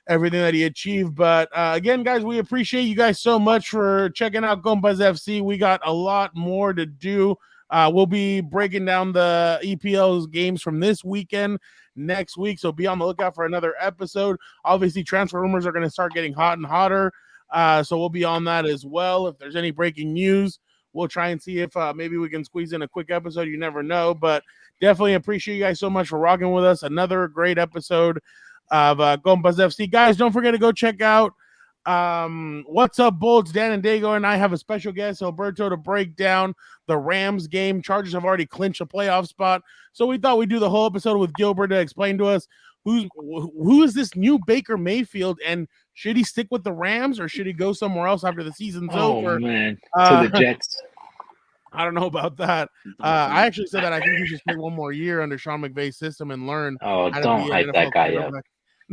everything that he achieved. But again, guys, we appreciate you guys so much for checking out Compas FC. We got a lot more to do. We'll be breaking down the EPL's games from this weekend next week, so be on the lookout for another episode. Obviously, transfer rumors are going to start getting hot and hotter, so we'll be on that as well. If there's any breaking news, we'll try and see if maybe we can squeeze in a quick episode. You never know, but definitely appreciate you guys so much for rocking with us. Another great episode of Compas FC. Guys, don't forget to go check out What's Up Bolts. Dan and Dago and I have a special guest, Alberto, to break down the Rams game. Chargers have already clinched a playoff spot, so we thought we'd do the whole episode with Gilbert to explain to us who is this new Baker Mayfield, and should he stick with the Rams or should he go somewhere else after the season's over? Man, to the Jets. I don't know about that. I actually said that I think he should stay one more year under Sean McVay's system and learn. Oh, don't hype that guy up.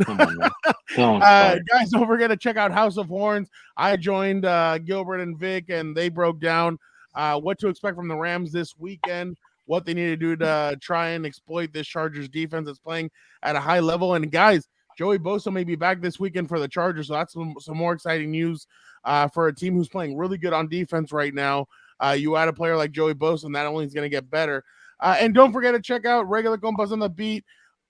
Come on, man. Don't guys, don't forget to check out House of Horns. I joined Gilbert and Vic, and they broke down what to expect from the Rams this weekend, what they need to do to try and exploit this Chargers defense that's playing at a high level. And guys, Joey Bosa may be back this weekend for the Chargers, so that's some more exciting news for a team who's playing really good on defense right now. You add a player like Joey Bosa, and that only is going to get better. And don't forget to check out regular Compas on the Beat.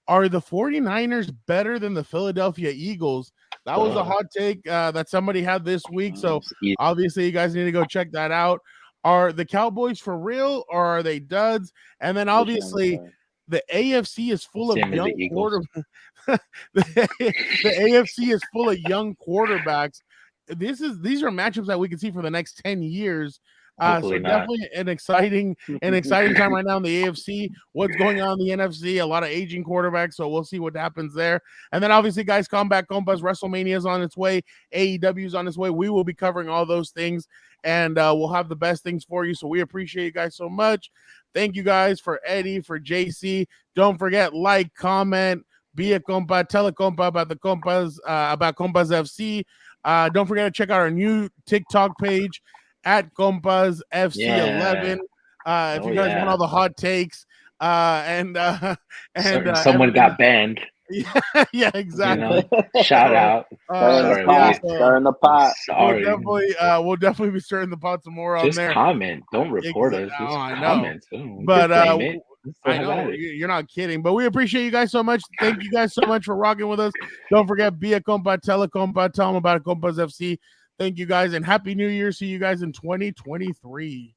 Are the 49ers better than the Philadelphia Eagles? That was a hot take that somebody had this week. So obviously you guys need to go check that out. Are the Cowboys for real or are they duds? And then obviously the AFC is full of young quarterbacks. the AFC is full of young quarterbacks. These are matchups that we can see for the next 10 years. So definitely an exciting time right now in the AFC. What's going on in the NFC? A lot of aging quarterbacks, so we'll see what happens there. And then obviously, guys, Combat Compas, WrestleMania is on its way. AEW is on its way. We will be covering all those things, and we'll have the best things for you. So we appreciate you guys so much. Thank you guys for Eddie, for JC. Don't forget, like, comment, be a compa, tell a compa about the Compas, about Compas FC. Don't forget to check out our new TikTok page at Compas FC 11. If you guys want all the hot takes, and someone got banned. Yeah, exactly. Shout out. Stirring the pot. Sorry. We'll definitely be stirring the pot some more on there. Just comment. Don't report us. Just comment. But I know you're not kidding. But we appreciate you guys so much. Thank you guys so much for rocking with us. Don't forget, be a compa, tell a compa, tell them about Compas FC. Thank you guys, and Happy New Year. See you guys in 2023.